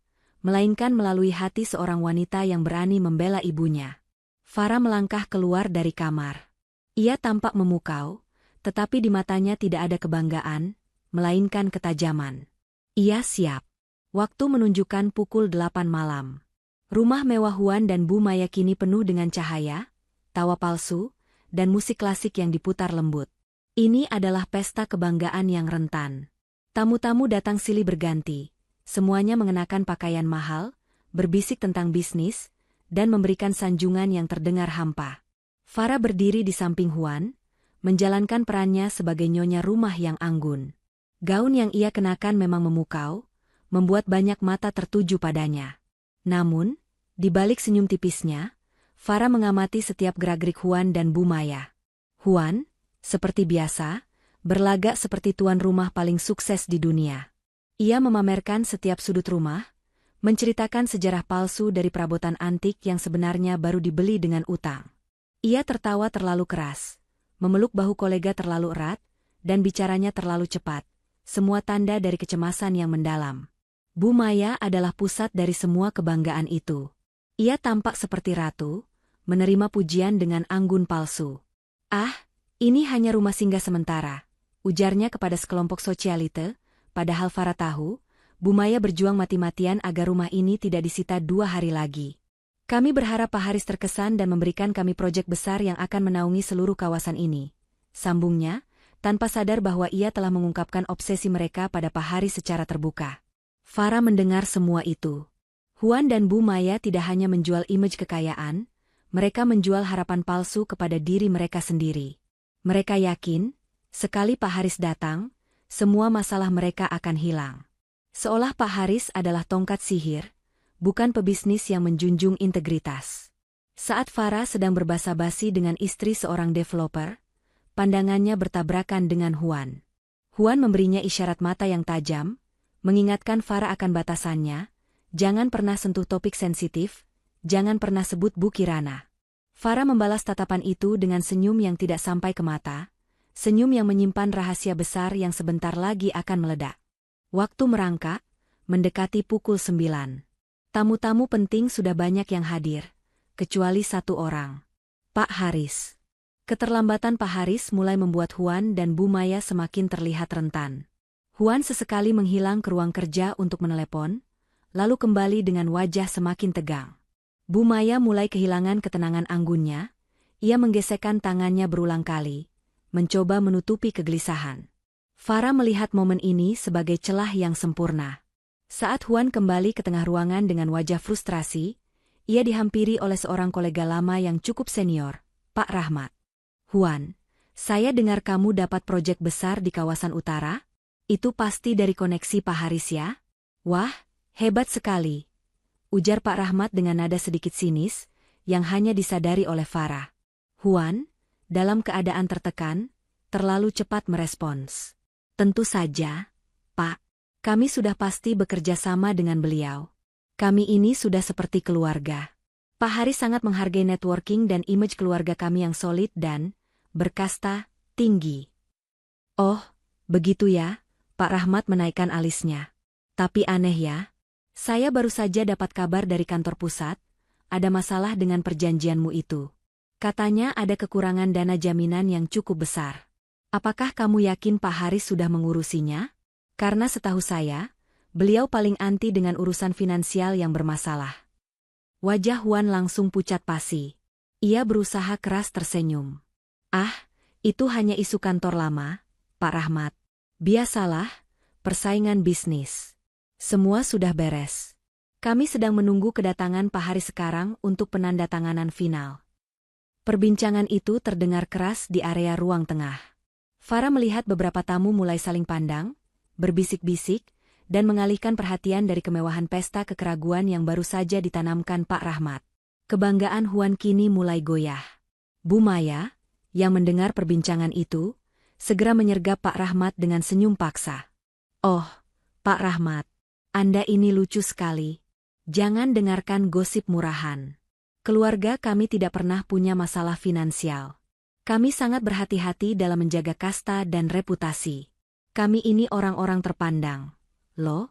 melainkan melalui hati seorang wanita yang berani membela ibunya. Farah melangkah keluar dari kamar. Ia tampak memukau, tetapi di matanya tidak ada kebanggaan, melainkan ketajaman. Ia siap. Waktu menunjukkan pukul 8 malam. Rumah mewah Huan dan Bu Maya kini penuh dengan cahaya, tawa palsu, dan musik klasik yang diputar lembut. Ini adalah pesta kebanggaan yang rentan. Tamu-tamu datang silih berganti, semuanya mengenakan pakaian mahal, berbisik tentang bisnis, dan memberikan sanjungan yang terdengar hampa. Farah berdiri di samping Huan, menjalankan perannya sebagai nyonya rumah yang anggun. Gaun yang ia kenakan memang memukau, membuat banyak mata tertuju padanya. Namun, di balik senyum tipisnya, Farah mengamati setiap gerak-gerik Huan dan Bu Maya. Huan, seperti biasa, berlagak seperti tuan rumah paling sukses di dunia. Ia memamerkan setiap sudut rumah, menceritakan sejarah palsu dari perabotan antik yang sebenarnya baru dibeli dengan utang. Ia tertawa terlalu keras, memeluk bahu kolega terlalu erat, dan bicaranya terlalu cepat, semua tanda dari kecemasan yang mendalam. Bu Maya adalah pusat dari semua kebanggaan itu. Ia tampak seperti ratu, menerima pujian dengan anggun palsu. "Ah, ini hanya rumah singgah sementara," ujarnya kepada sekelompok sosialite, padahal Farah tahu, Bu Maya berjuang mati-matian agar rumah ini tidak disita 2 hari lagi. "Kami berharap Pak Haris terkesan dan memberikan kami proyek besar yang akan menaungi seluruh kawasan ini," sambungnya, tanpa sadar bahwa ia telah mengungkapkan obsesi mereka pada Pak Haris secara terbuka. Farah mendengar semua itu. Huan dan Bu Maya tidak hanya menjual image kekayaan, mereka menjual harapan palsu kepada diri mereka sendiri. Mereka yakin, sekali Pak Haris datang, semua masalah mereka akan hilang. Seolah Pak Haris adalah tongkat sihir, bukan pebisnis yang menjunjung integritas. Saat Farah sedang berbasa-basi dengan istri seorang developer, pandangannya bertabrakan dengan Huan. Huan memberinya isyarat mata yang tajam, mengingatkan Farah akan batasannya, jangan pernah sentuh topik sensitif, jangan pernah sebut Bu Kirana. Farah membalas tatapan itu dengan senyum yang tidak sampai ke mata, senyum yang menyimpan rahasia besar yang sebentar lagi akan meledak. Waktu merangkak, mendekati pukul 9. Tamu-tamu penting sudah banyak yang hadir, kecuali satu orang. Pak Haris. Keterlambatan Pak Haris mulai membuat Huan dan Bu Maya semakin terlihat rentan. Huan sesekali menghilang ke ruang kerja untuk menelepon, lalu kembali dengan wajah semakin tegang. Bu Maya mulai kehilangan ketenangan anggunnya, ia menggesekkan tangannya berulang kali, mencoba menutupi kegelisahan. Farah melihat momen ini sebagai celah yang sempurna. Saat Huan kembali ke tengah ruangan dengan wajah frustrasi, ia dihampiri oleh seorang kolega lama yang cukup senior, Pak Rahmat. Huan, saya dengar kamu dapat proyek besar di kawasan utara? Itu pasti dari koneksi Pak Haris ya? Wah, hebat sekali, ujar Pak Rahmat dengan nada sedikit sinis, yang hanya disadari oleh Farah. Huan, dalam keadaan tertekan, terlalu cepat merespons. Tentu saja, Pak. Kami sudah pasti bekerja sama dengan beliau. Kami ini sudah seperti keluarga. Pak Haris sangat menghargai networking dan image keluarga kami yang solid dan berkasta tinggi. Oh, begitu ya, Pak Rahmat menaikkan alisnya. Tapi aneh ya. Saya baru saja dapat kabar dari kantor pusat, ada masalah dengan perjanjianmu itu. Katanya ada kekurangan dana jaminan yang cukup besar. Apakah kamu yakin Pak Haris sudah mengurusinya? Karena setahu saya, beliau paling anti dengan urusan finansial yang bermasalah. Wajah Huan langsung pucat pasi. Ia berusaha keras tersenyum. Ah, itu hanya isu kantor lama, Pak Rahmat. Biasalah, persaingan bisnis. Semua sudah beres. Kami sedang menunggu kedatangan Pak Haris sekarang untuk penandatanganan final. Perbincangan itu terdengar keras di area ruang tengah. Farah melihat beberapa tamu mulai saling pandang, berbisik-bisik, dan mengalihkan perhatian dari kemewahan pesta ke keraguan yang baru saja ditanamkan Pak Rahmat. Kebanggaan Huan kini mulai goyah. Bu Maya, yang mendengar perbincangan itu, segera menyergap Pak Rahmat dengan senyum paksa. Oh, Pak Rahmat, Anda ini lucu sekali. Jangan dengarkan gosip murahan. Keluarga kami tidak pernah punya masalah finansial. Kami sangat berhati-hati dalam menjaga kasta dan reputasi. Kami ini orang-orang terpandang. Loh?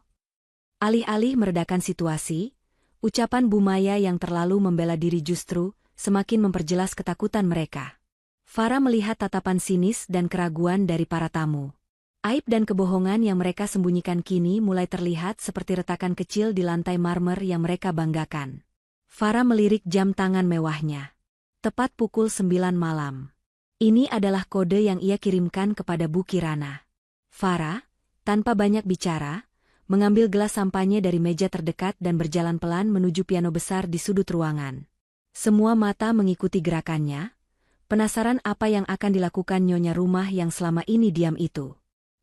Alih-alih meredakan situasi, ucapan Bu Maya yang terlalu membela diri justru semakin memperjelas ketakutan mereka. Farah melihat tatapan sinis dan keraguan dari para tamu. Aib dan kebohongan yang mereka sembunyikan kini mulai terlihat seperti retakan kecil di lantai marmer yang mereka banggakan. Farah melirik jam tangan mewahnya. Tepat pukul 9 malam. Ini adalah kode yang ia kirimkan kepada Bu Kirana. Farah, tanpa banyak bicara, mengambil gelas sampanye dari meja terdekat dan berjalan pelan menuju piano besar di sudut ruangan. Semua mata mengikuti gerakannya, penasaran apa yang akan dilakukan nyonya rumah yang selama ini diam itu.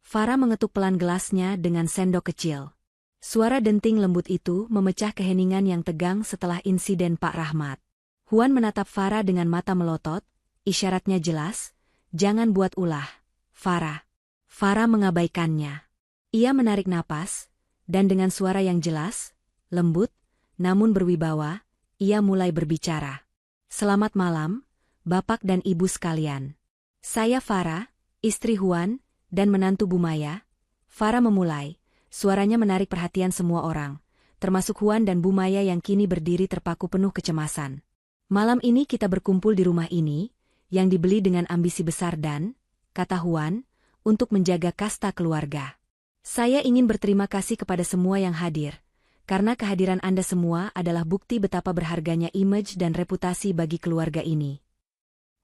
Farah mengetuk pelan gelasnya dengan sendok kecil. Suara denting lembut itu memecah keheningan yang tegang setelah insiden Pak Rahmat. Huan menatap Farah dengan mata melotot, isyaratnya jelas, jangan buat ulah, Farah. Farah mengabaikannya. Ia menarik napas, dan dengan suara yang jelas, lembut, namun berwibawa, ia mulai berbicara. Selamat malam, Bapak dan Ibu sekalian. Saya Farah, istri Huan, dan menantu Bu Maya. Farah memulai, suaranya menarik perhatian semua orang, termasuk Huan dan Bu Maya yang kini berdiri terpaku penuh kecemasan. Malam ini kita berkumpul di rumah ini, yang dibeli dengan ambisi besar dan, kata Huan, untuk menjaga kasta keluarga. Saya ingin berterima kasih kepada semua yang hadir, karena kehadiran Anda semua adalah bukti betapa berharganya image dan reputasi bagi keluarga ini.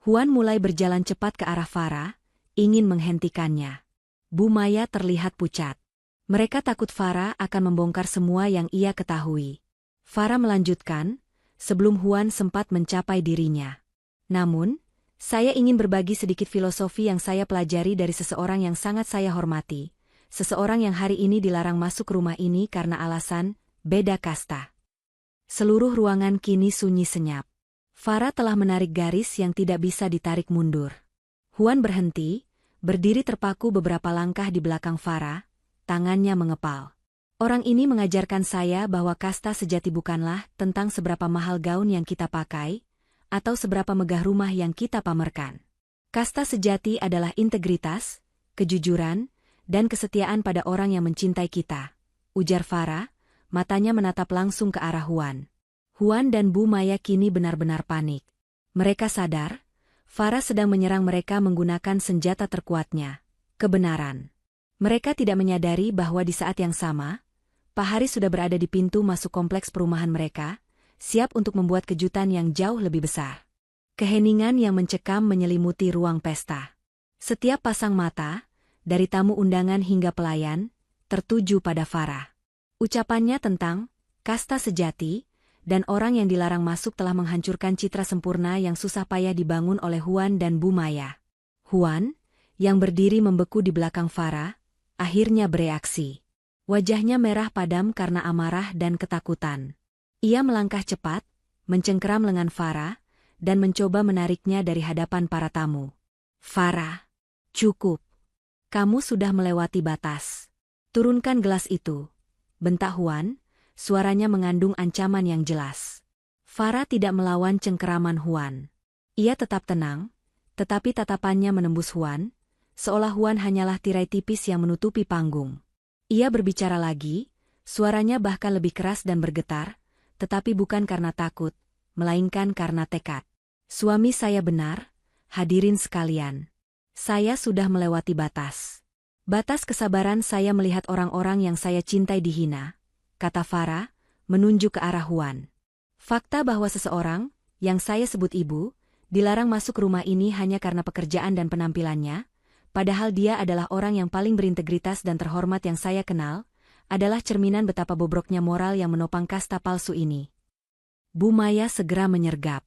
Huan mulai berjalan cepat ke arah Farah, ingin menghentikannya. Bu Maya terlihat pucat. Mereka takut Farah akan membongkar semua yang ia ketahui. Farah melanjutkan, sebelum Huan sempat mencapai dirinya. Namun, saya ingin berbagi sedikit filosofi yang saya pelajari dari seseorang yang sangat saya hormati. Seseorang yang hari ini dilarang masuk rumah ini karena alasan beda kasta. Seluruh ruangan kini sunyi senyap. Farah telah menarik garis yang tidak bisa ditarik mundur. Huan berhenti, berdiri terpaku beberapa langkah di belakang Farah, tangannya mengepal. Orang ini mengajarkan saya bahwa kasta sejati bukanlah tentang seberapa mahal gaun yang kita pakai, atau seberapa megah rumah yang kita pamerkan. Kasta sejati adalah integritas, kejujuran, dan kesetiaan pada orang yang mencintai kita, ujar Farah, matanya menatap langsung ke arah Huan. Huan dan Bu Maya kini benar-benar panik. Mereka sadar, Farah sedang menyerang mereka menggunakan senjata terkuatnya, kebenaran. Mereka tidak menyadari bahwa di saat yang sama, Pak Haris sudah berada di pintu masuk kompleks perumahan mereka, siap untuk membuat kejutan yang jauh lebih besar. Keheningan yang mencekam menyelimuti ruang pesta. Setiap pasang mata, dari tamu undangan hingga pelayan, tertuju pada Farah. Ucapannya tentang kasta sejati dan orang yang dilarang masuk telah menghancurkan citra sempurna yang susah payah dibangun oleh Huan dan Bu Maya. Huan, yang berdiri membeku di belakang Farah, akhirnya bereaksi. Wajahnya merah padam karena amarah dan ketakutan. Ia melangkah cepat, mencengkeram lengan Farah, dan mencoba menariknya dari hadapan para tamu. Farah, cukup. Kamu sudah melewati batas. Turunkan gelas itu. Bentak Huan, suaranya mengandung ancaman yang jelas. Farah tidak melawan cengkeraman Huan. Ia tetap tenang, tetapi tatapannya menembus Huan, seolah Huan hanyalah tirai tipis yang menutupi panggung. Ia berbicara lagi, suaranya bahkan lebih keras dan bergetar, tetapi bukan karena takut, melainkan karena tekad. Suami saya benar, hadirin sekalian. Saya sudah melewati batas. Batas kesabaran saya melihat orang-orang yang saya cintai dihina, kata Farah, menunjuk ke arah Huan. Fakta bahwa seseorang, yang saya sebut ibu, dilarang masuk rumah ini hanya karena pekerjaan dan penampilannya, padahal dia adalah orang yang paling berintegritas dan terhormat yang saya kenal, adalah cerminan betapa bobroknya moral yang menopang kasta palsu ini. Bu Maya segera menyergap.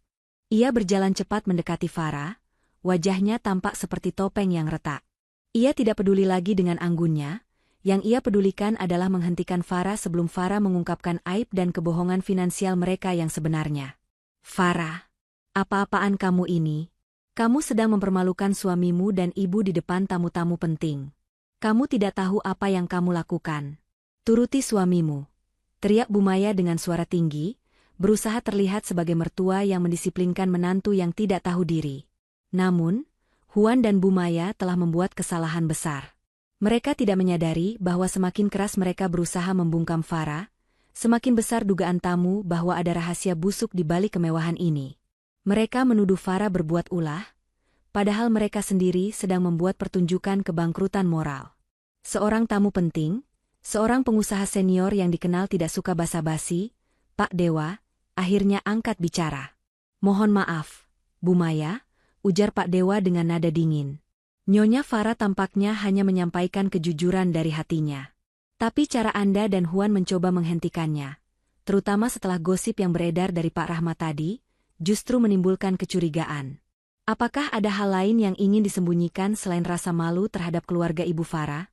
Ia berjalan cepat mendekati Farah, wajahnya tampak seperti topeng yang retak. Ia tidak peduli lagi dengan anggunnya, yang ia pedulikan adalah menghentikan Farah sebelum Farah mengungkapkan aib dan kebohongan finansial mereka yang sebenarnya. Farah, apa-apaan kamu ini? Kamu sedang mempermalukan suamimu dan ibu di depan tamu-tamu penting. Kamu tidak tahu apa yang kamu lakukan. Turuti suamimu, teriak Bu Maya dengan suara tinggi, berusaha terlihat sebagai mertua yang mendisiplinkan menantu yang tidak tahu diri. Namun, Huan dan Bu Maya telah membuat kesalahan besar. Mereka tidak menyadari bahwa semakin keras mereka berusaha membungkam Farah, semakin besar dugaan tamu bahwa ada rahasia busuk di balik kemewahan ini. Mereka menuduh Farah berbuat ulah, padahal mereka sendiri sedang membuat pertunjukan kebangkrutan moral. Seorang tamu penting, seorang pengusaha senior yang dikenal tidak suka basa-basi, Pak Dewa, akhirnya angkat bicara. Mohon maaf, Bu Maya, ujar Pak Dewa dengan nada dingin. Nyonya Farah tampaknya hanya menyampaikan kejujuran dari hatinya. Tapi cara Anda dan Huan mencoba menghentikannya, terutama setelah gosip yang beredar dari Pak Rahmat tadi, justru menimbulkan kecurigaan. Apakah ada hal lain yang ingin disembunyikan selain rasa malu terhadap keluarga Ibu Farah?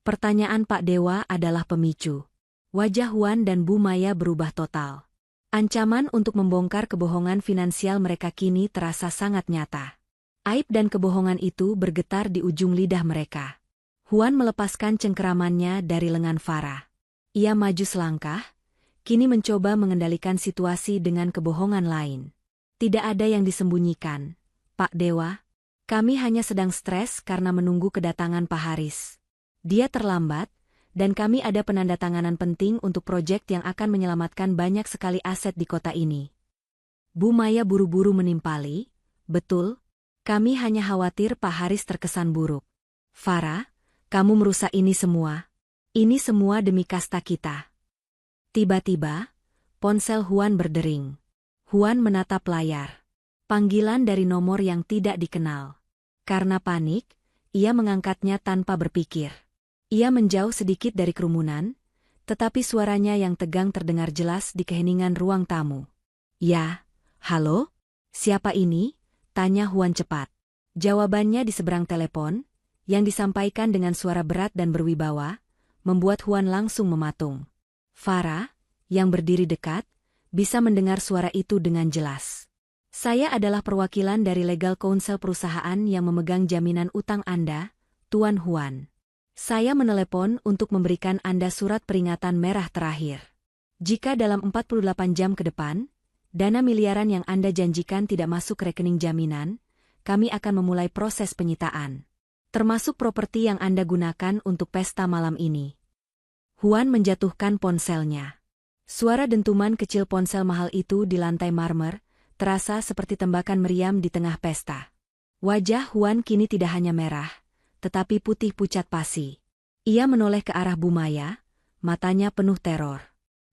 Pertanyaan Pak Dewa adalah pemicu. Wajah Huan dan Bu Maya berubah total. Ancaman untuk membongkar kebohongan finansial mereka kini terasa sangat nyata. Aib dan kebohongan itu bergetar di ujung lidah mereka. Huan melepaskan cengkeramannya dari lengan Farah. Ia maju selangkah, kini mencoba mengendalikan situasi dengan kebohongan lain. Tidak ada yang disembunyikan, Pak Dewa. Kami hanya sedang stres karena menunggu kedatangan Pak Haris. Dia terlambat, dan kami ada penandatanganan penting untuk proyek yang akan menyelamatkan banyak sekali aset di kota ini. Bu Maya buru-buru menimpali, betul, kami hanya khawatir Pak Haris terkesan buruk. Farah, kamu merusak ini semua. Ini semua demi kasta kita. Tiba-tiba, ponsel Huan berdering. Huan menatap layar. Panggilan dari nomor yang tidak dikenal. Karena panik, ia mengangkatnya tanpa berpikir. Ia menjauh sedikit dari kerumunan, tetapi suaranya yang tegang terdengar jelas di keheningan ruang tamu. Ya, halo? Siapa ini? Tanya Huan cepat. Jawabannya di seberang telepon, yang disampaikan dengan suara berat dan berwibawa, membuat Huan langsung mematung. Farah, yang berdiri dekat, bisa mendengar suara itu dengan jelas. Saya adalah perwakilan dari legal counsel perusahaan yang memegang jaminan utang Anda, Tuan Huan. Saya menelepon untuk memberikan Anda surat peringatan merah terakhir. Jika dalam 48 jam ke depan, dana miliaran yang Anda janjikan tidak masuk ke rekening jaminan, kami akan memulai proses penyitaan. Termasuk properti yang Anda gunakan untuk pesta malam ini. Huan menjatuhkan ponselnya. Suara dentuman kecil ponsel mahal itu di lantai marmer, terasa seperti tembakan meriam di tengah pesta. Wajah Huan kini tidak hanya merah, tetapi putih pucat pasi. Ia menoleh ke arah Bumaya, matanya penuh teror.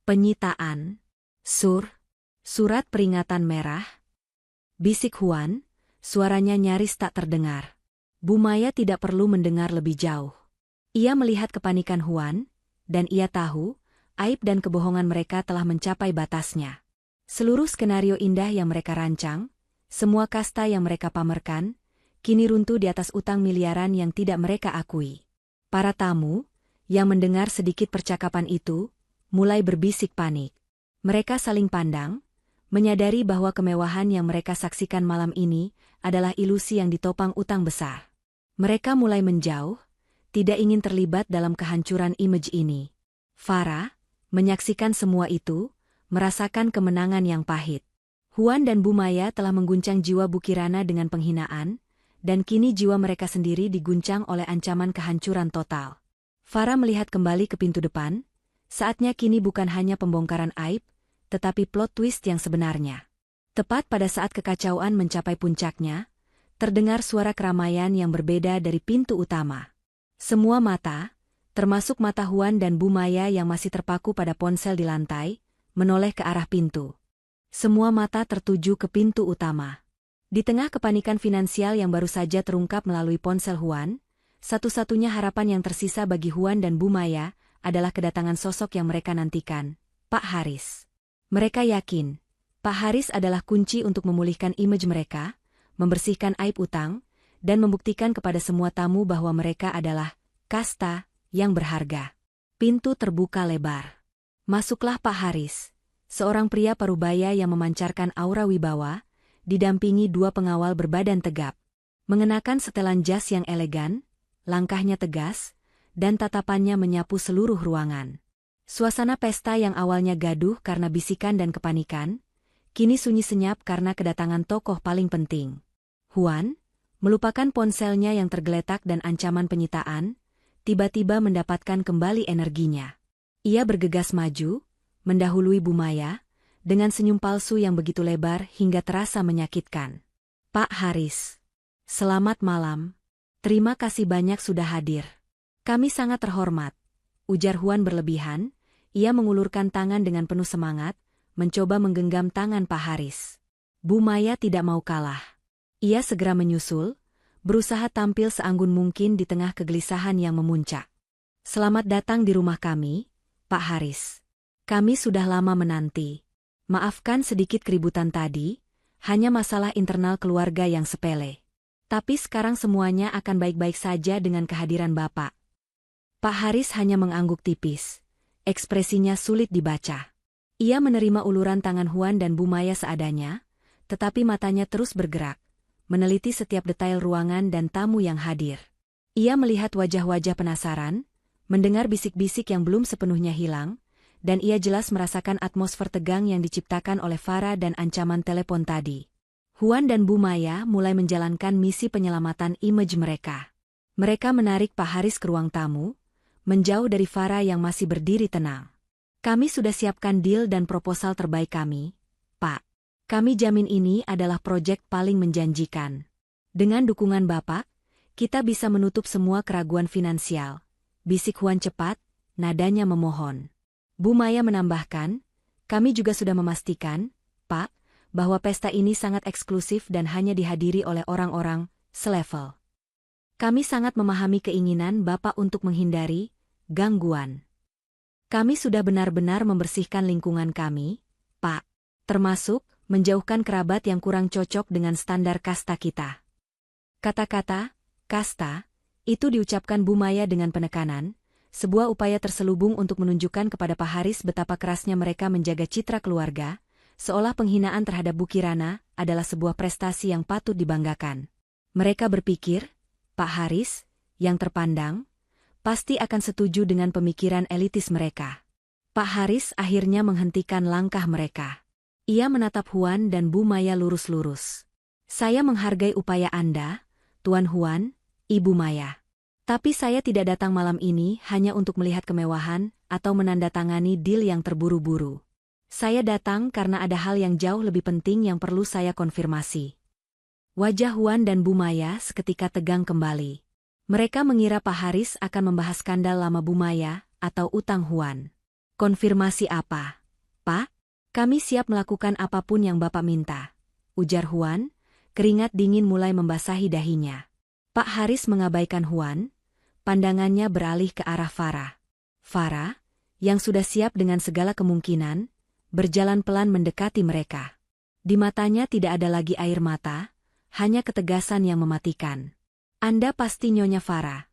Penyitaan. Surat peringatan merah. Bisik Huan, suaranya nyaris tak terdengar. Bumaya tidak perlu mendengar lebih jauh. Ia melihat kepanikan Huan, dan ia tahu, aib dan kebohongan mereka telah mencapai batasnya. Seluruh skenario indah yang mereka rancang, semua kasta yang mereka pamerkan, kini runtuh di atas utang miliaran yang tidak mereka akui. Para tamu, yang mendengar sedikit percakapan itu, mulai berbisik panik. Mereka saling pandang, menyadari bahwa kemewahan yang mereka saksikan malam ini adalah ilusi yang ditopang utang besar. Mereka mulai menjauh, tidak ingin terlibat dalam kehancuran image ini. Farah, menyaksikan semua itu, merasakan kemenangan yang pahit. Huan dan Bumaya telah mengguncang jiwa Bukirana dengan penghinaan, dan kini jiwa mereka sendiri diguncang oleh ancaman kehancuran total. Farah melihat kembali ke pintu depan, saatnya kini bukan hanya pembongkaran aib, tetapi plot twist yang sebenarnya. Tepat pada saat kekacauan mencapai puncaknya, terdengar suara keramaian yang berbeda dari pintu utama. Semua mata, termasuk mata Huan dan Bumaya yang masih terpaku pada ponsel di lantai, menoleh ke arah pintu. Semua mata tertuju ke pintu utama. Di tengah kepanikan finansial yang baru saja terungkap melalui ponsel Huan, satu-satunya harapan yang tersisa bagi Huan dan Bumaya adalah kedatangan sosok yang mereka nantikan, Pak Haris. Mereka yakin, Pak Haris adalah kunci untuk memulihkan image mereka, membersihkan aib utang, dan membuktikan kepada semua tamu bahwa mereka adalah kasta yang berharga. Pintu terbuka lebar. Masuklah Pak Haris, seorang pria parubaya yang memancarkan aura wibawa, didampingi dua pengawal berbadan tegap. Mengenakan setelan jas yang elegan, langkahnya tegas, dan tatapannya menyapu seluruh ruangan. Suasana pesta yang awalnya gaduh karena bisikan dan kepanikan, kini sunyi senyap karena kedatangan tokoh paling penting. Huan, melupakan ponselnya yang tergeletak dan ancaman penyitaan, tiba-tiba mendapatkan kembali energinya. Ia bergegas maju, mendahului Bumaya, dengan senyum palsu yang begitu lebar hingga terasa menyakitkan. Pak Haris, selamat malam. Terima kasih banyak sudah hadir. Kami sangat terhormat, ujar Huan berlebihan. Ia mengulurkan tangan dengan penuh semangat, mencoba menggenggam tangan Pak Haris. Bumaya tidak mau kalah. Ia segera menyusul, berusaha tampil seanggun mungkin di tengah kegelisahan yang memuncak. Selamat datang di rumah kami, Pak Haris. Kami sudah lama menanti. Maafkan sedikit keributan tadi, hanya masalah internal keluarga yang sepele. Tapi sekarang semuanya akan baik-baik saja dengan kehadiran Bapak. Pak Haris hanya mengangguk tipis. Ekspresinya sulit dibaca. Ia menerima uluran tangan Huan dan Bumaya seadanya, tetapi matanya terus bergerak, meneliti setiap detail ruangan dan tamu yang hadir. Ia melihat wajah-wajah penasaran, mendengar bisik-bisik yang belum sepenuhnya hilang, dan ia jelas merasakan atmosfer tegang yang diciptakan oleh Farah dan ancaman telepon tadi. Huan dan Bumaya mulai menjalankan misi penyelamatan image mereka. Mereka menarik Pak Haris ke ruang tamu, menjauh dari Farah yang masih berdiri tenang. Kami sudah siapkan deal dan proposal terbaik kami, Pak. Kami jamin ini adalah proyek paling menjanjikan. Dengan dukungan Bapak, kita bisa menutup semua keraguan finansial. Bisik Huan cepat, nadanya memohon. Bumaya menambahkan, kami juga sudah memastikan, Pak, bahwa pesta ini sangat eksklusif dan hanya dihadiri oleh orang-orang selevel. Kami sangat memahami keinginan Bapak untuk menghindari gangguan. Kami sudah benar-benar membersihkan lingkungan kami, Pak, termasuk menjauhkan kerabat yang kurang cocok dengan standar kasta kita. Kata-kata, kasta, itu diucapkan Bumaya dengan penekanan, sebuah upaya terselubung untuk menunjukkan kepada Pak Haris betapa kerasnya mereka menjaga citra keluarga, seolah penghinaan terhadap Bu Kirana adalah sebuah prestasi yang patut dibanggakan. Mereka berpikir, Pak Haris, yang terpandang, pasti akan setuju dengan pemikiran elitis mereka. Pak Haris akhirnya menghentikan langkah mereka. Ia menatap Huan dan Bu Maya lurus-lurus. Saya menghargai upaya Anda, Tuan Huan, Ibu Maya. Tapi saya tidak datang malam ini hanya untuk melihat kemewahan atau menandatangani deal yang terburu-buru. Saya datang karena ada hal yang jauh lebih penting yang perlu saya konfirmasi. Wajah Huan dan Bu Maya seketika tegang kembali. Mereka mengira Pak Haris akan membahas skandal lama Bu Maya atau utang Huan. Konfirmasi apa? Pak, kami siap melakukan apapun yang Bapak minta, ujar Huan, keringat dingin mulai membasahi dahinya. Pak Haris mengabaikan Huan, pandangannya beralih ke arah Farah. Farah, yang sudah siap dengan segala kemungkinan, berjalan pelan mendekati mereka. Di matanya tidak ada lagi air mata, hanya ketegasan yang mematikan. Anda pasti Nyonya Farah.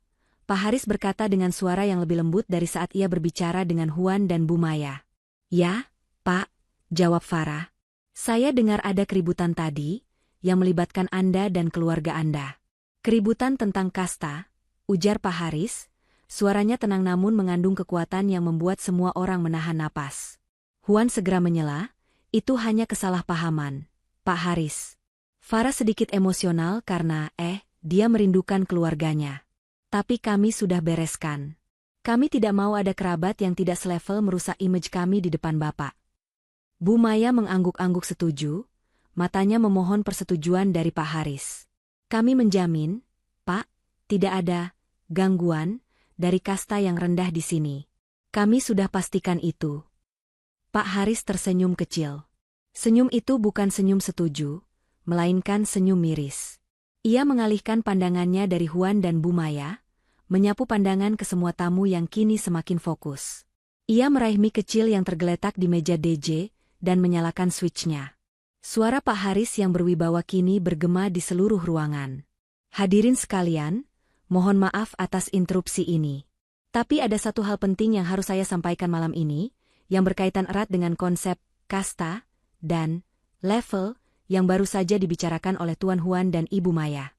Pak Haris berkata dengan suara yang lebih lembut dari saat ia berbicara dengan Huan dan Bu Maya. Ya, Pak, jawab Farah. Saya dengar ada keributan tadi, yang melibatkan Anda dan keluarga Anda. Keributan tentang kasta, ujar Pak Haris, suaranya tenang namun mengandung kekuatan yang membuat semua orang menahan napas. Huan segera menyela, itu hanya kesalahpahaman, Pak Haris. Farah sedikit emosional karena, dia merindukan keluarganya. Tapi kami sudah bereskan. Kami tidak mau ada kerabat yang tidak selevel merusak image kami di depan Bapak. Bu Maya mengangguk-angguk setuju, matanya memohon persetujuan dari Pak Haris. Kami menjamin, Pak, tidak ada gangguan dari kasta yang rendah di sini. Kami sudah pastikan itu. Pak Haris tersenyum kecil. Senyum itu bukan senyum setuju, melainkan senyum miris. Ia mengalihkan pandangannya dari Huan dan Bu Maya, menyapu pandangan ke semua tamu yang kini semakin fokus. Ia meraih mic kecil yang tergeletak di meja DJ dan menyalakan switch-nya. Suara Pak Haris yang berwibawa kini bergema di seluruh ruangan. Hadirin sekalian, mohon maaf atas interupsi ini. Tapi ada satu hal penting yang harus saya sampaikan malam ini, yang berkaitan erat dengan konsep kasta dan level yang baru saja dibicarakan oleh Tuan Huan dan Ibu Maya.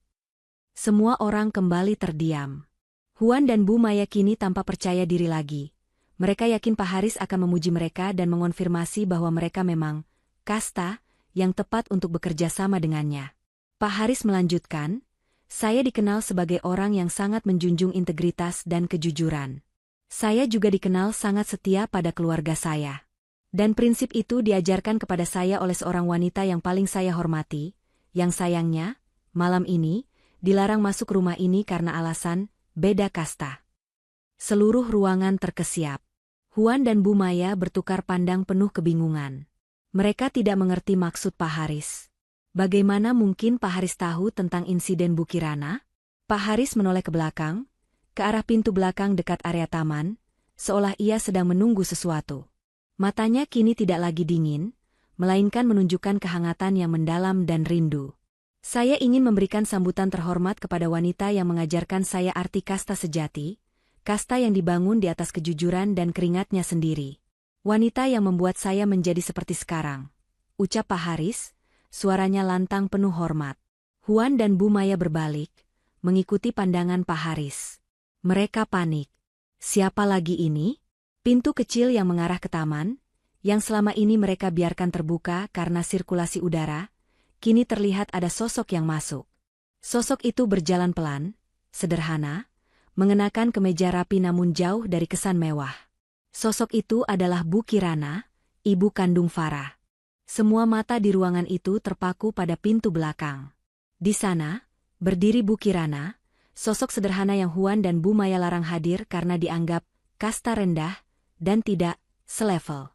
Semua orang kembali terdiam. Huan dan Bu Maya kini tanpa percaya diri lagi. Mereka yakin Pak Haris akan memuji mereka dan mengonfirmasi bahwa mereka memang kasta yang tepat untuk bekerja sama dengannya. Pak Haris melanjutkan, saya dikenal sebagai orang yang sangat menjunjung integritas dan kejujuran. Saya juga dikenal sangat setia pada keluarga saya. Dan prinsip itu diajarkan kepada saya oleh seorang wanita yang paling saya hormati, yang sayangnya, malam ini, dilarang masuk rumah ini karena alasan beda kasta. Seluruh ruangan terkesiap. Huan dan Bu Maya bertukar pandang penuh kebingungan. Mereka tidak mengerti maksud Pak Haris. Bagaimana mungkin Pak Haris tahu tentang insiden Bu Kirana? Pak Haris menoleh ke belakang, ke arah pintu belakang dekat area taman, seolah ia sedang menunggu sesuatu. Matanya kini tidak lagi dingin, melainkan menunjukkan kehangatan yang mendalam dan rindu. Saya ingin memberikan sambutan terhormat kepada wanita yang mengajarkan saya arti kasta sejati, kasta yang dibangun di atas kejujuran dan keringatnya sendiri. Wanita yang membuat saya menjadi seperti sekarang, ucap Pak Haris, suaranya lantang penuh hormat. Huan dan Bu Maya berbalik, mengikuti pandangan Pak Haris. Mereka panik. Siapa lagi ini? Pintu kecil yang mengarah ke taman, yang selama ini mereka biarkan terbuka karena sirkulasi udara, kini terlihat ada sosok yang masuk. Sosok itu berjalan pelan, sederhana, mengenakan kemeja rapi namun jauh dari kesan mewah. Sosok itu adalah Bu Kirana, ibu kandung Farah. Semua mata di ruangan itu terpaku pada pintu belakang. Di sana, berdiri Bu Kirana, sosok sederhana yang Huan dan Bu Maya larang hadir karena dianggap kasta rendah dan tidak selevel.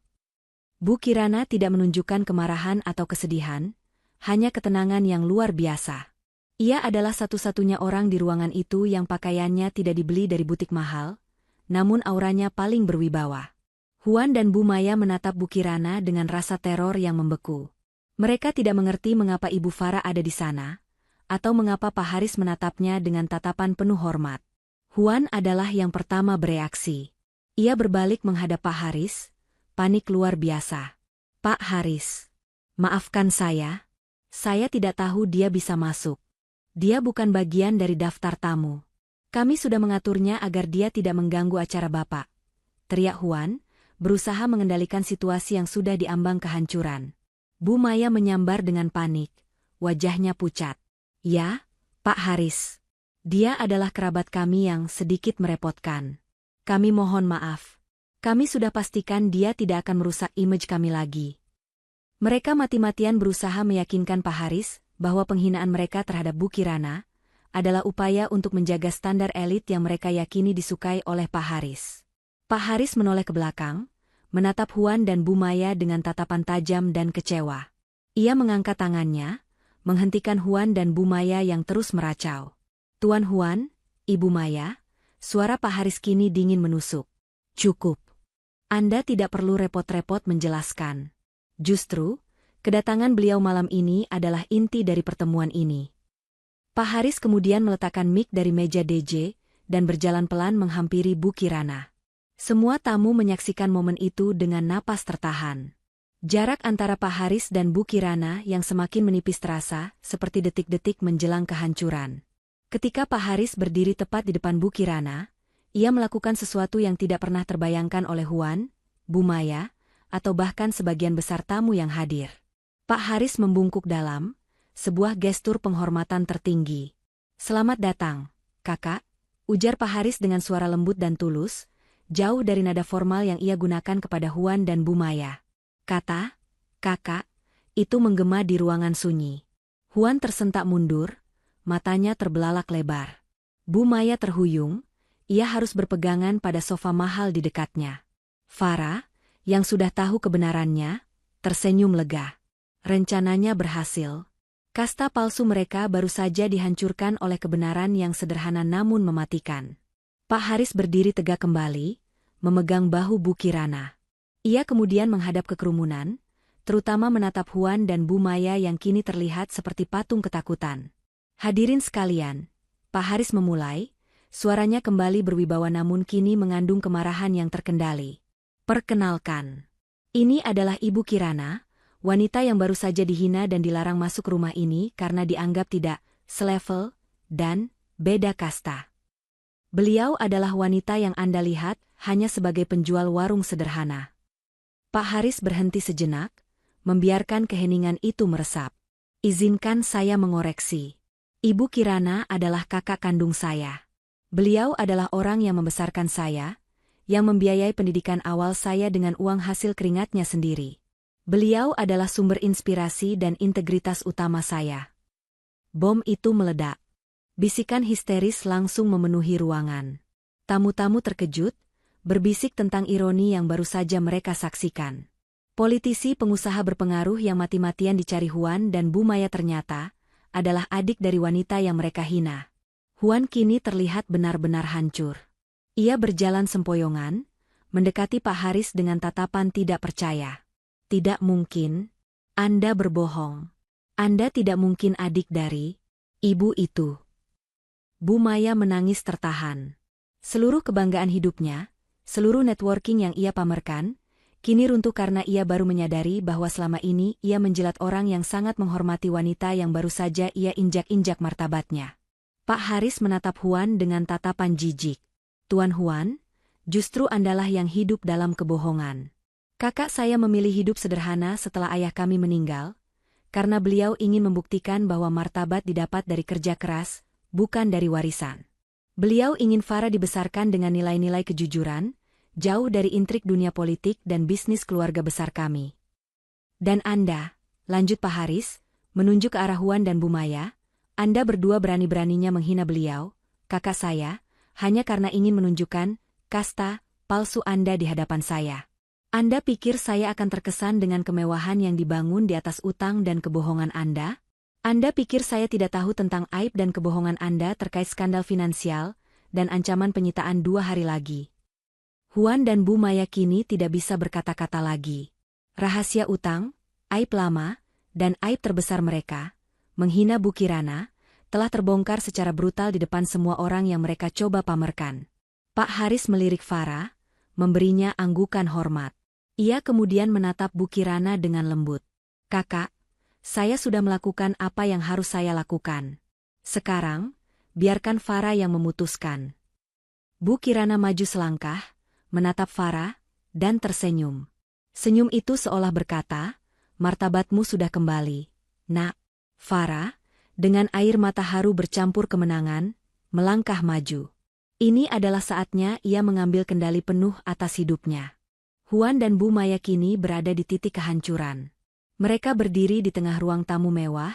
Bu Kirana tidak menunjukkan kemarahan atau kesedihan, hanya ketenangan yang luar biasa. Ia adalah satu-satunya orang di ruangan itu yang pakaiannya tidak dibeli dari butik mahal, namun auranya paling berwibawa. Huan dan Bu Maya menatap Bu Kirana dengan rasa teror yang membeku. Mereka tidak mengerti mengapa Ibu Farah ada di sana, atau mengapa Pak Haris menatapnya dengan tatapan penuh hormat. Huan adalah yang pertama bereaksi. Ia berbalik menghadap Pak Haris, panik luar biasa. Pak Haris, Maafkan saya tidak tahu dia bisa masuk. Dia bukan bagian dari daftar tamu. Kami sudah mengaturnya agar dia tidak mengganggu acara Bapak. Teriak Huan, berusaha mengendalikan situasi yang sudah diambang kehancuran. Bu Maya menyambar dengan panik, wajahnya pucat. Ya, Pak Haris. Dia adalah kerabat kami yang sedikit merepotkan. Kami mohon maaf. Kami sudah pastikan dia tidak akan merusak image kami lagi. Mereka mati-matian berusaha meyakinkan Pak Haris bahwa penghinaan mereka terhadap Bu Kirana adalah upaya untuk menjaga standar elit yang mereka yakini disukai oleh Pak Haris. Pak Haris menoleh ke belakang, menatap Huan dan Bu Maya dengan tatapan tajam dan kecewa. Ia mengangkat tangannya, menghentikan Huan dan Bu Maya yang terus meracau. Tuan Huan, Ibu Maya, suara Pak Haris kini dingin menusuk. Cukup. Anda tidak perlu repot-repot menjelaskan. Justru, kedatangan beliau malam ini adalah inti dari pertemuan ini. Pak Haris kemudian meletakkan mic dari meja DJ dan berjalan pelan menghampiri Bu Kirana. Semua tamu menyaksikan momen itu dengan napas tertahan. Jarak antara Pak Haris dan Bu Kirana yang semakin menipis terasa seperti detik-detik menjelang kehancuran. Ketika Pak Haris berdiri tepat di depan Bu Kirana, ia melakukan sesuatu yang tidak pernah terbayangkan oleh Huan, Bu Maya, atau bahkan sebagian besar tamu yang hadir. Pak Haris membungkuk dalam, sebuah gestur penghormatan tertinggi. Selamat datang, kakak, ujar Pak Haris dengan suara lembut dan tulus, jauh dari nada formal yang ia gunakan kepada Huan dan Bu Maya. Kata, kakak, itu menggema di ruangan sunyi. Huan tersentak mundur, matanya terbelalak lebar. Bu Maya terhuyung, ia harus berpegangan pada sofa mahal di dekatnya. Farah, yang sudah tahu kebenarannya, tersenyum lega. Rencananya berhasil. Kasta palsu mereka baru saja dihancurkan oleh kebenaran yang sederhana namun mematikan. Pak Haris berdiri tegak kembali, memegang bahu Bu Kirana. Ia kemudian menghadap ke kerumunan, terutama menatap Huan dan Bu Maya yang kini terlihat seperti patung ketakutan. Hadirin sekalian, Pak Haris memulai, suaranya kembali berwibawa namun kini mengandung kemarahan yang terkendali. Perkenalkan, ini adalah Ibu Kirana, wanita yang baru saja dihina dan dilarang masuk rumah ini karena dianggap tidak selevel dan beda kasta. Beliau adalah wanita yang Anda lihat hanya sebagai penjual warung sederhana. Pak Haris berhenti sejenak, membiarkan keheningan itu meresap. Izinkan saya mengoreksi. Ibu Kirana adalah kakak kandung saya. Beliau adalah orang yang membesarkan saya, yang membiayai pendidikan awal saya dengan uang hasil keringatnya sendiri. Beliau adalah sumber inspirasi dan integritas utama saya. Bom itu meledak. Bisikan histeris langsung memenuhi ruangan. Tamu-tamu terkejut, berbisik tentang ironi yang baru saja mereka saksikan. Politisi pengusaha berpengaruh yang mati-matian dicari Huan dan Bu Maya ternyata adalah adik dari wanita yang mereka hina. Huan kini terlihat benar-benar hancur. Ia berjalan sempoyongan, mendekati Pak Haris dengan tatapan tidak percaya. Tidak mungkin. Anda berbohong. Anda tidak mungkin adik dari ibu itu. Bu Maya menangis tertahan. Seluruh kebanggaan hidupnya, seluruh networking yang ia pamerkan, kini runtuh karena ia baru menyadari bahwa selama ini ia menjilat orang yang sangat menghormati wanita yang baru saja ia injak-injak martabatnya. Pak Haris menatap Huan dengan tatapan jijik. Tuan Huan, justru Andalah yang hidup dalam kebohongan. Kakak saya memilih hidup sederhana setelah ayah kami meninggal, karena beliau ingin membuktikan bahwa martabat didapat dari kerja keras, bukan dari warisan. Beliau ingin Farah dibesarkan dengan nilai-nilai kejujuran, jauh dari intrik dunia politik dan bisnis keluarga besar kami. Dan Anda, lanjut Pak Haris, menunjuk ke arah Huan dan Bu Maya, Anda berdua berani-beraninya menghina beliau, kakak saya, hanya karena ingin menunjukkan kasta palsu Anda di hadapan saya. Anda pikir saya akan terkesan dengan kemewahan yang dibangun di atas utang dan kebohongan Anda? Anda pikir saya tidak tahu tentang aib dan kebohongan Anda terkait skandal finansial dan ancaman penyitaan 2 hari lagi? Huan dan Bu Maya kini tidak bisa berkata-kata lagi. Rahasia utang, aib lama, dan aib terbesar mereka, menghina Bu Kirana, telah terbongkar secara brutal di depan semua orang yang mereka coba pamerkan. Pak Haris melirik Farah, memberinya anggukan hormat. Ia kemudian menatap Bu Kirana dengan lembut. Kakak, saya sudah melakukan apa yang harus saya lakukan. Sekarang, biarkan Farah yang memutuskan. Bu Kirana maju selangkah, menatap Farah, dan tersenyum. Senyum itu seolah berkata, martabatmu sudah kembali, nak. Farah, dengan air mata haru bercampur kemenangan, melangkah maju. Ini adalah saatnya ia mengambil kendali penuh atas hidupnya. Huan dan Bu Maya kini berada di titik kehancuran. Mereka berdiri di tengah ruang tamu mewah,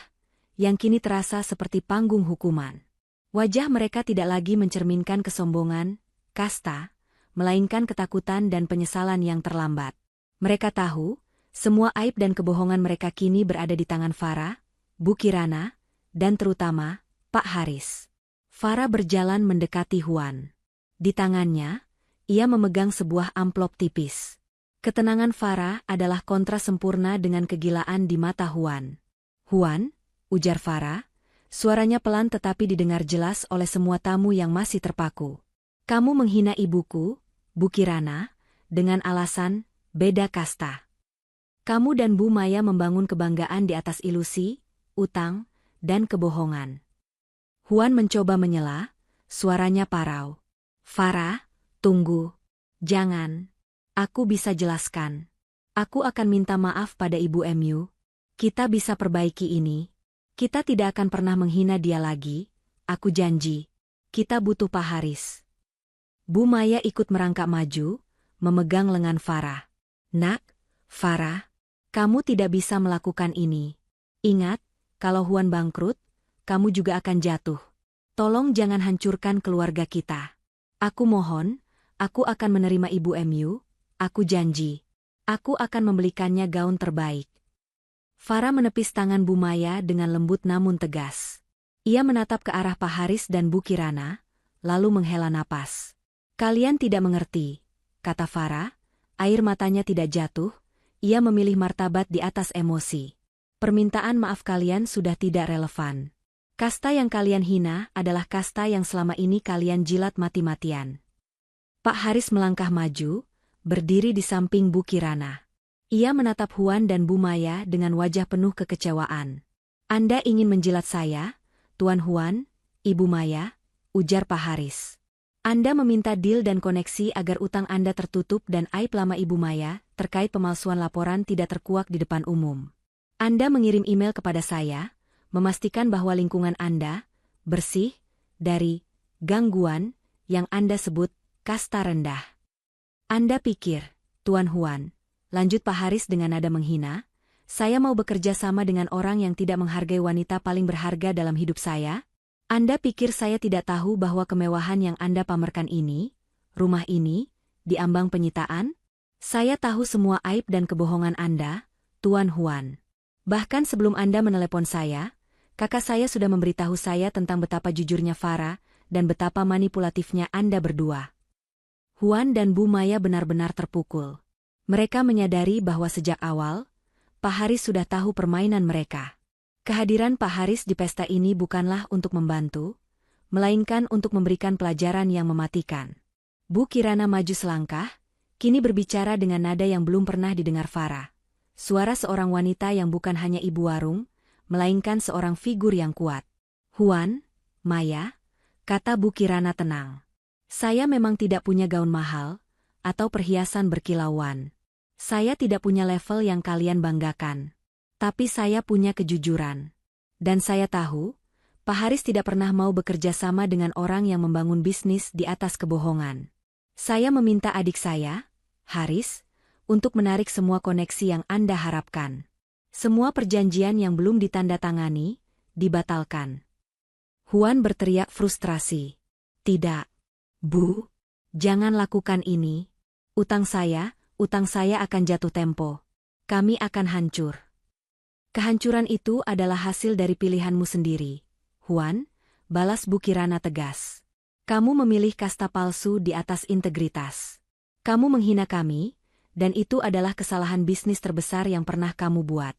yang kini terasa seperti panggung hukuman. Wajah mereka tidak lagi mencerminkan kesombongan, kasta, melainkan ketakutan dan penyesalan yang terlambat. Mereka tahu, semua aib dan kebohongan mereka kini berada di tangan Farah, Bu Kirana, dan terutama, Pak Haris. Farah berjalan mendekati Huan. Di tangannya, ia memegang sebuah amplop tipis. Ketenangan Farah adalah kontra sempurna dengan kegilaan di mata Huan. Huan, ujar Farah, suaranya pelan tetapi didengar jelas oleh semua tamu yang masih terpaku. Kamu menghina ibuku, Bu Kirana, dengan alasan, beda kasta. Kamu dan Bu Maya membangun kebanggaan di atas ilusi, utang, dan kebohongan. Huan mencoba menyela, suaranya parau. Farah, tunggu. Jangan. Aku bisa jelaskan. Aku akan minta maaf pada Ibu Mu. Kita bisa perbaiki ini. Kita tidak akan pernah menghina dia lagi. Aku janji. Kita butuh Pak Haris. Bu Maya ikut merangkak maju, memegang lengan Farah. Nak, Farah, kamu tidak bisa melakukan ini. Ingat, kalau Huan bangkrut, kamu juga akan jatuh. Tolong jangan hancurkan keluarga kita. Aku mohon, aku akan menerima Ibu Mu. Aku janji. Aku akan membelikannya gaun terbaik. Farah menepis tangan Bu Maya dengan lembut namun tegas. Ia menatap ke arah Pak Haris dan Bu Kirana, lalu menghela napas. Kalian tidak mengerti, kata Farah, air matanya tidak jatuh, ia memilih martabat di atas emosi. Permintaan maaf kalian sudah tidak relevan. Kasta yang kalian hina adalah kasta yang selama ini kalian jilat mati-matian. Pak Haris melangkah maju, berdiri di samping Bu Kirana. Ia menatap Huan dan Bu Maya dengan wajah penuh kekecewaan. Anda ingin menjilat saya, Tuan Huan, Ibu Maya, ujar Pak Haris. Anda meminta deal dan koneksi agar utang Anda tertutup dan aib lama Ibu Maya terkait pemalsuan laporan tidak terkuak di depan umum. Anda mengirim email kepada saya, memastikan bahwa lingkungan Anda bersih dari gangguan yang Anda sebut kasta rendah. Anda pikir, Tuan Huan, lanjut Pak Haris dengan nada menghina, saya mau bekerja sama dengan orang yang tidak menghargai wanita paling berharga dalam hidup saya? Anda pikir saya tidak tahu bahwa kemewahan yang Anda pamerkan ini, rumah ini, diambang penyitaan? Saya tahu semua aib dan kebohongan Anda, Tuan Huan. Bahkan sebelum Anda menelepon saya, kakak saya sudah memberitahu saya tentang betapa jujurnya Farah dan betapa manipulatifnya Anda berdua. Huan dan Bu Maya benar-benar terpukul. Mereka menyadari bahwa sejak awal, Pak Haris sudah tahu permainan mereka. Kehadiran Pak Haris di pesta ini bukanlah untuk membantu, melainkan untuk memberikan pelajaran yang mematikan. Bu Kirana maju selangkah, kini berbicara dengan nada yang belum pernah didengar Farah. Suara seorang wanita yang bukan hanya ibu warung, melainkan seorang figur yang kuat. Huan, Maya, kata Bu Kirana tenang. Saya memang tidak punya gaun mahal, atau perhiasan berkilauan. Saya tidak punya level yang kalian banggakan. Tapi saya punya kejujuran. Dan saya tahu, Pak Haris tidak pernah mau bekerja sama dengan orang yang membangun bisnis di atas kebohongan. Saya meminta adik saya, Haris, untuk menarik semua koneksi yang Anda harapkan. Semua perjanjian yang belum ditandatangani, dibatalkan. Huan berteriak frustrasi. Tidak. Bu, jangan lakukan ini. Utang saya akan jatuh tempo. Kami akan hancur. Kehancuran itu adalah hasil dari pilihanmu sendiri. Huan, balas Bu Kirana tegas. Kamu memilih kasta palsu di atas integritas. Kamu menghina kami, dan itu adalah kesalahan bisnis terbesar yang pernah kamu buat.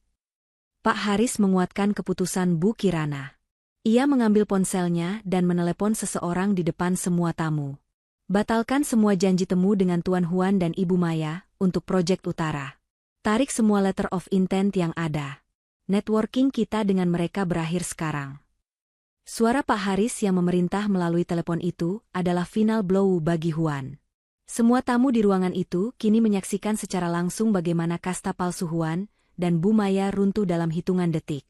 Pak Haris menguatkan keputusan Bu Kirana. Ia mengambil ponselnya dan menelepon seseorang di depan semua tamu. Batalkan semua janji temu dengan Tuan Huan dan Ibu Maya untuk proyek utara. Tarik semua letter of intent yang ada. Networking kita dengan mereka berakhir sekarang. Suara Pak Haris yang memerintah melalui telepon itu adalah final blow bagi Huan. Semua tamu di ruangan itu kini menyaksikan secara langsung bagaimana kasta palsu Huan dan Bu Maya runtuh dalam hitungan detik.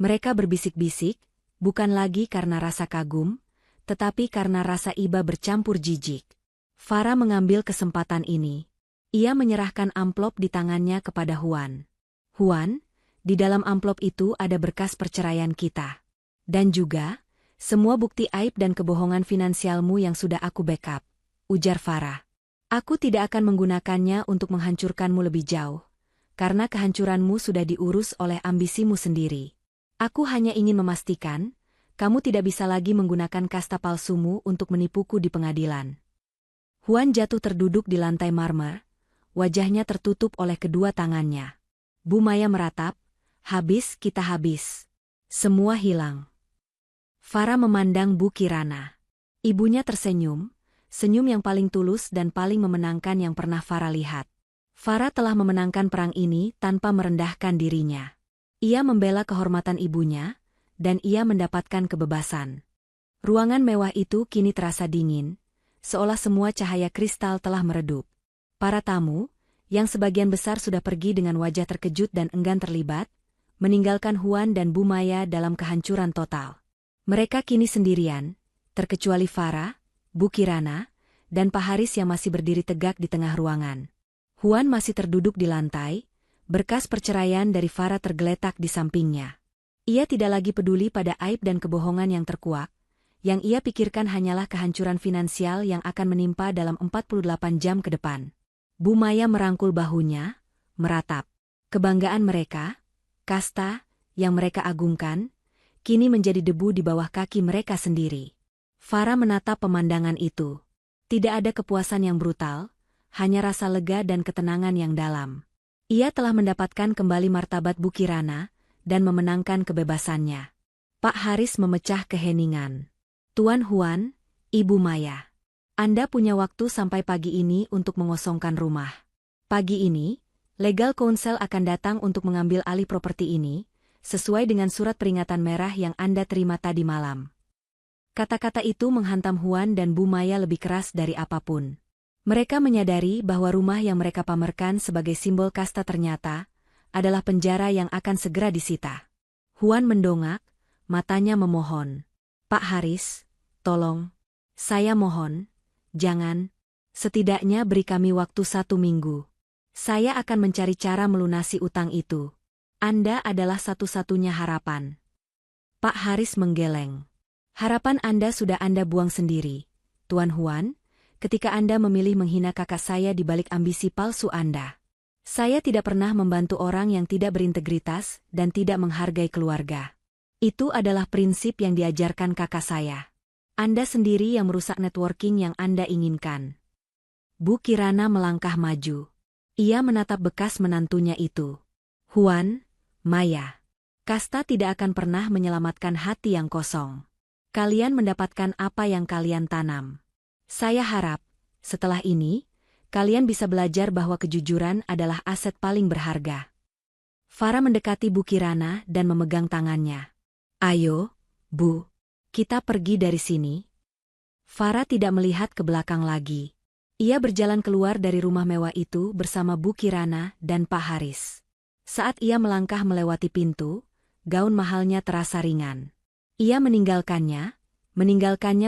Mereka berbisik-bisik, bukan lagi karena rasa kagum, tetapi karena rasa iba bercampur jijik. Farah mengambil kesempatan ini. Ia menyerahkan amplop di tangannya kepada Huan. Huan, di dalam amplop itu ada berkas perceraian kita. Dan juga, semua bukti aib dan kebohongan finansialmu yang sudah aku backup, ujar Farah. Aku tidak akan menggunakannya untuk menghancurkanmu lebih jauh, karena kehancuranmu sudah diurus oleh ambisimu sendiri. Aku hanya ingin memastikan, kamu tidak bisa lagi menggunakan kasta palsumu untuk menipuku di pengadilan. Huan jatuh terduduk di lantai marmer, wajahnya tertutup oleh kedua tangannya. Bu Maya meratap, habis kita habis. Semua hilang. Farah memandang Bu Kirana. Ibunya tersenyum, senyum yang paling tulus dan paling memenangkan yang pernah Farah lihat. Farah telah memenangkan perang ini tanpa merendahkan dirinya. Ia membela kehormatan ibunya, dan ia mendapatkan kebebasan. Ruangan mewah itu kini terasa dingin, seolah semua cahaya kristal telah meredup. Para tamu, yang sebagian besar sudah pergi dengan wajah terkejut dan enggan terlibat, meninggalkan Huan dan Bu Maya dalam kehancuran total. Mereka kini sendirian, terkecuali Farah, Bu Kirana, dan Pak Haris yang masih berdiri tegak di tengah ruangan. Huan masih terduduk di lantai, berkas perceraian dari Farah tergeletak di sampingnya. Ia tidak lagi peduli pada aib dan kebohongan yang terkuak, yang ia pikirkan hanyalah kehancuran finansial yang akan menimpa dalam 48 jam ke depan. Bu Maya merangkul bahunya, meratap. Kebanggaan mereka, kasta, yang mereka agungkan, kini menjadi debu di bawah kaki mereka sendiri. Farah menatap pemandangan itu. Tidak ada kepuasan yang brutal, hanya rasa lega dan ketenangan yang dalam. Ia telah mendapatkan kembali martabat Bu Kirana dan memenangkan kebebasannya. Pak Haris memecah keheningan. Tuan Huan, Ibu Maya, Anda punya waktu sampai pagi ini untuk mengosongkan rumah. Pagi ini, Legal Counsel akan datang untuk mengambil alih properti ini, sesuai dengan surat peringatan merah yang Anda terima tadi malam. Kata-kata itu menghantam Huan dan Bu Maya lebih keras dari apapun. Mereka menyadari bahwa rumah yang mereka pamerkan sebagai simbol kasta ternyata adalah penjara yang akan segera disita. Huan mendongak, matanya memohon. Pak Haris, tolong. Saya mohon, jangan. Setidaknya beri kami waktu 1 minggu. Saya akan mencari cara melunasi utang itu. Anda adalah satu-satunya harapan. Pak Haris menggeleng. Harapan Anda sudah Anda buang sendiri, Tuan Huan, ketika Anda memilih menghina kakak saya di balik ambisi palsu Anda. Saya tidak pernah membantu orang yang tidak berintegritas dan tidak menghargai keluarga. Itu adalah prinsip yang diajarkan kakak saya. Anda sendiri yang merusak networking yang Anda inginkan. Bu Kirana melangkah maju. Ia menatap bekas menantunya itu. Huan, Maya, kasta tidak akan pernah menyelamatkan hati yang kosong. Kalian mendapatkan apa yang kalian tanam. Saya harap, setelah ini, kalian bisa belajar bahwa kejujuran adalah aset paling berharga. Farah mendekati Bu Kirana dan memegang tangannya. Ayo, Bu, kita pergi dari sini. Farah tidak melihat ke belakang lagi. Ia berjalan keluar dari rumah mewah itu bersama Bu Kirana dan Pak Haris. Saat ia melangkah melewati pintu, gaun mahalnya terasa ringan. Ia meninggalkannya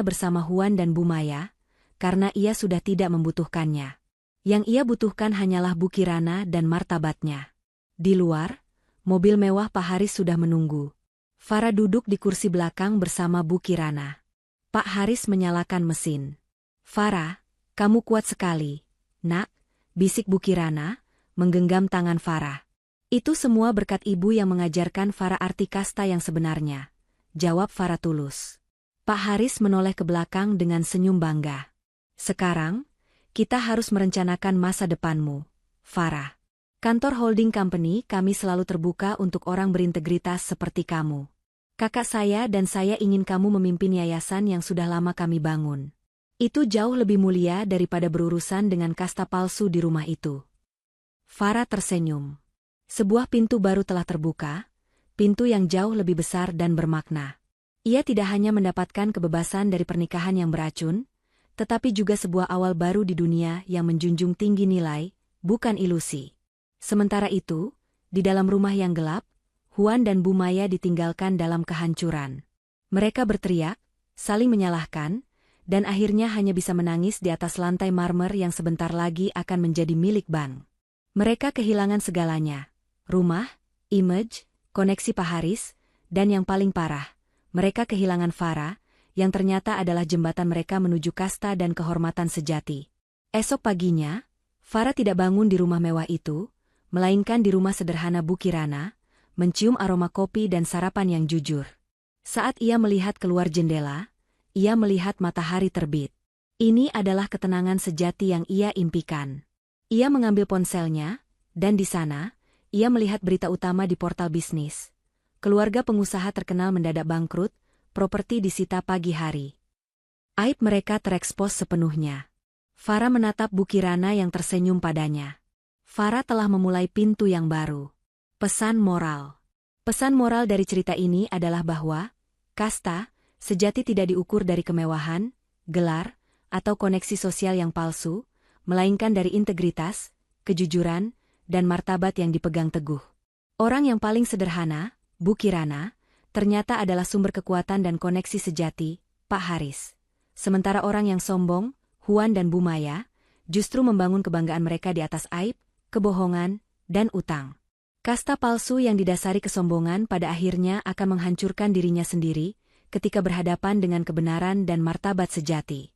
bersama Huan dan Bu Maya, karena ia sudah tidak membutuhkannya. Yang ia butuhkan hanyalah Bu Kirana dan martabatnya. Di luar, mobil mewah Pak Haris sudah menunggu. Farah duduk di kursi belakang bersama Bu Kirana. Pak Haris menyalakan mesin. Farah, kamu kuat sekali, nak, bisik Bu Kirana, menggenggam tangan Farah. Itu semua berkat ibu yang mengajarkan Farah arti kasta yang sebenarnya. Jawab Farah tulus. Pak Haris menoleh ke belakang dengan senyum bangga. Sekarang, kita harus merencanakan masa depanmu, Farah. Kantor holding company kami selalu terbuka untuk orang berintegritas seperti kamu. Kakak saya dan saya ingin kamu memimpin yayasan yang sudah lama kami bangun. Itu jauh lebih mulia daripada berurusan dengan kasta palsu di rumah itu. Farah tersenyum. Sebuah pintu baru telah terbuka, pintu yang jauh lebih besar dan bermakna. Ia tidak hanya mendapatkan kebebasan dari pernikahan yang beracun, tetapi juga sebuah awal baru di dunia yang menjunjung tinggi nilai, bukan ilusi. Sementara itu, di dalam rumah yang gelap, Huan dan Bu Maya ditinggalkan dalam kehancuran. Mereka berteriak, saling menyalahkan, dan akhirnya hanya bisa menangis di atas lantai marmer yang sebentar lagi akan menjadi milik Bang. Mereka kehilangan segalanya, rumah, image, koneksi Pak Haris, dan yang paling parah, mereka kehilangan Farah, yang ternyata adalah jembatan mereka menuju kasta dan kehormatan sejati. Esok paginya, Farah tidak bangun di rumah mewah itu, melainkan di rumah sederhana Bu Kirana, mencium aroma kopi dan sarapan yang jujur. Saat ia melihat keluar jendela, ia melihat matahari terbit. Ini adalah ketenangan sejati yang ia impikan. Ia mengambil ponselnya, dan di sana, ia melihat berita utama di portal bisnis. Keluarga pengusaha terkenal mendadak bangkrut, properti disita pagi hari. Aib mereka terekspos sepenuhnya. Farah menatap Bu Kirana yang tersenyum padanya. Farah telah memulai pintu yang baru. Pesan moral. Pesan moral dari cerita ini adalah bahwa kasta sejati tidak diukur dari kemewahan, gelar, atau koneksi sosial yang palsu, melainkan dari integritas, kejujuran, dan martabat yang dipegang teguh. Orang yang paling sederhana, Bu Kirana, ternyata adalah sumber kekuatan dan koneksi sejati, Pak Haris. Sementara orang yang sombong, Huan dan Bu Maya, justru membangun kebanggaan mereka di atas aib, kebohongan, dan utang. Kasta palsu yang didasari kesombongan pada akhirnya akan menghancurkan dirinya sendiri, ketika berhadapan dengan kebenaran dan martabat sejati.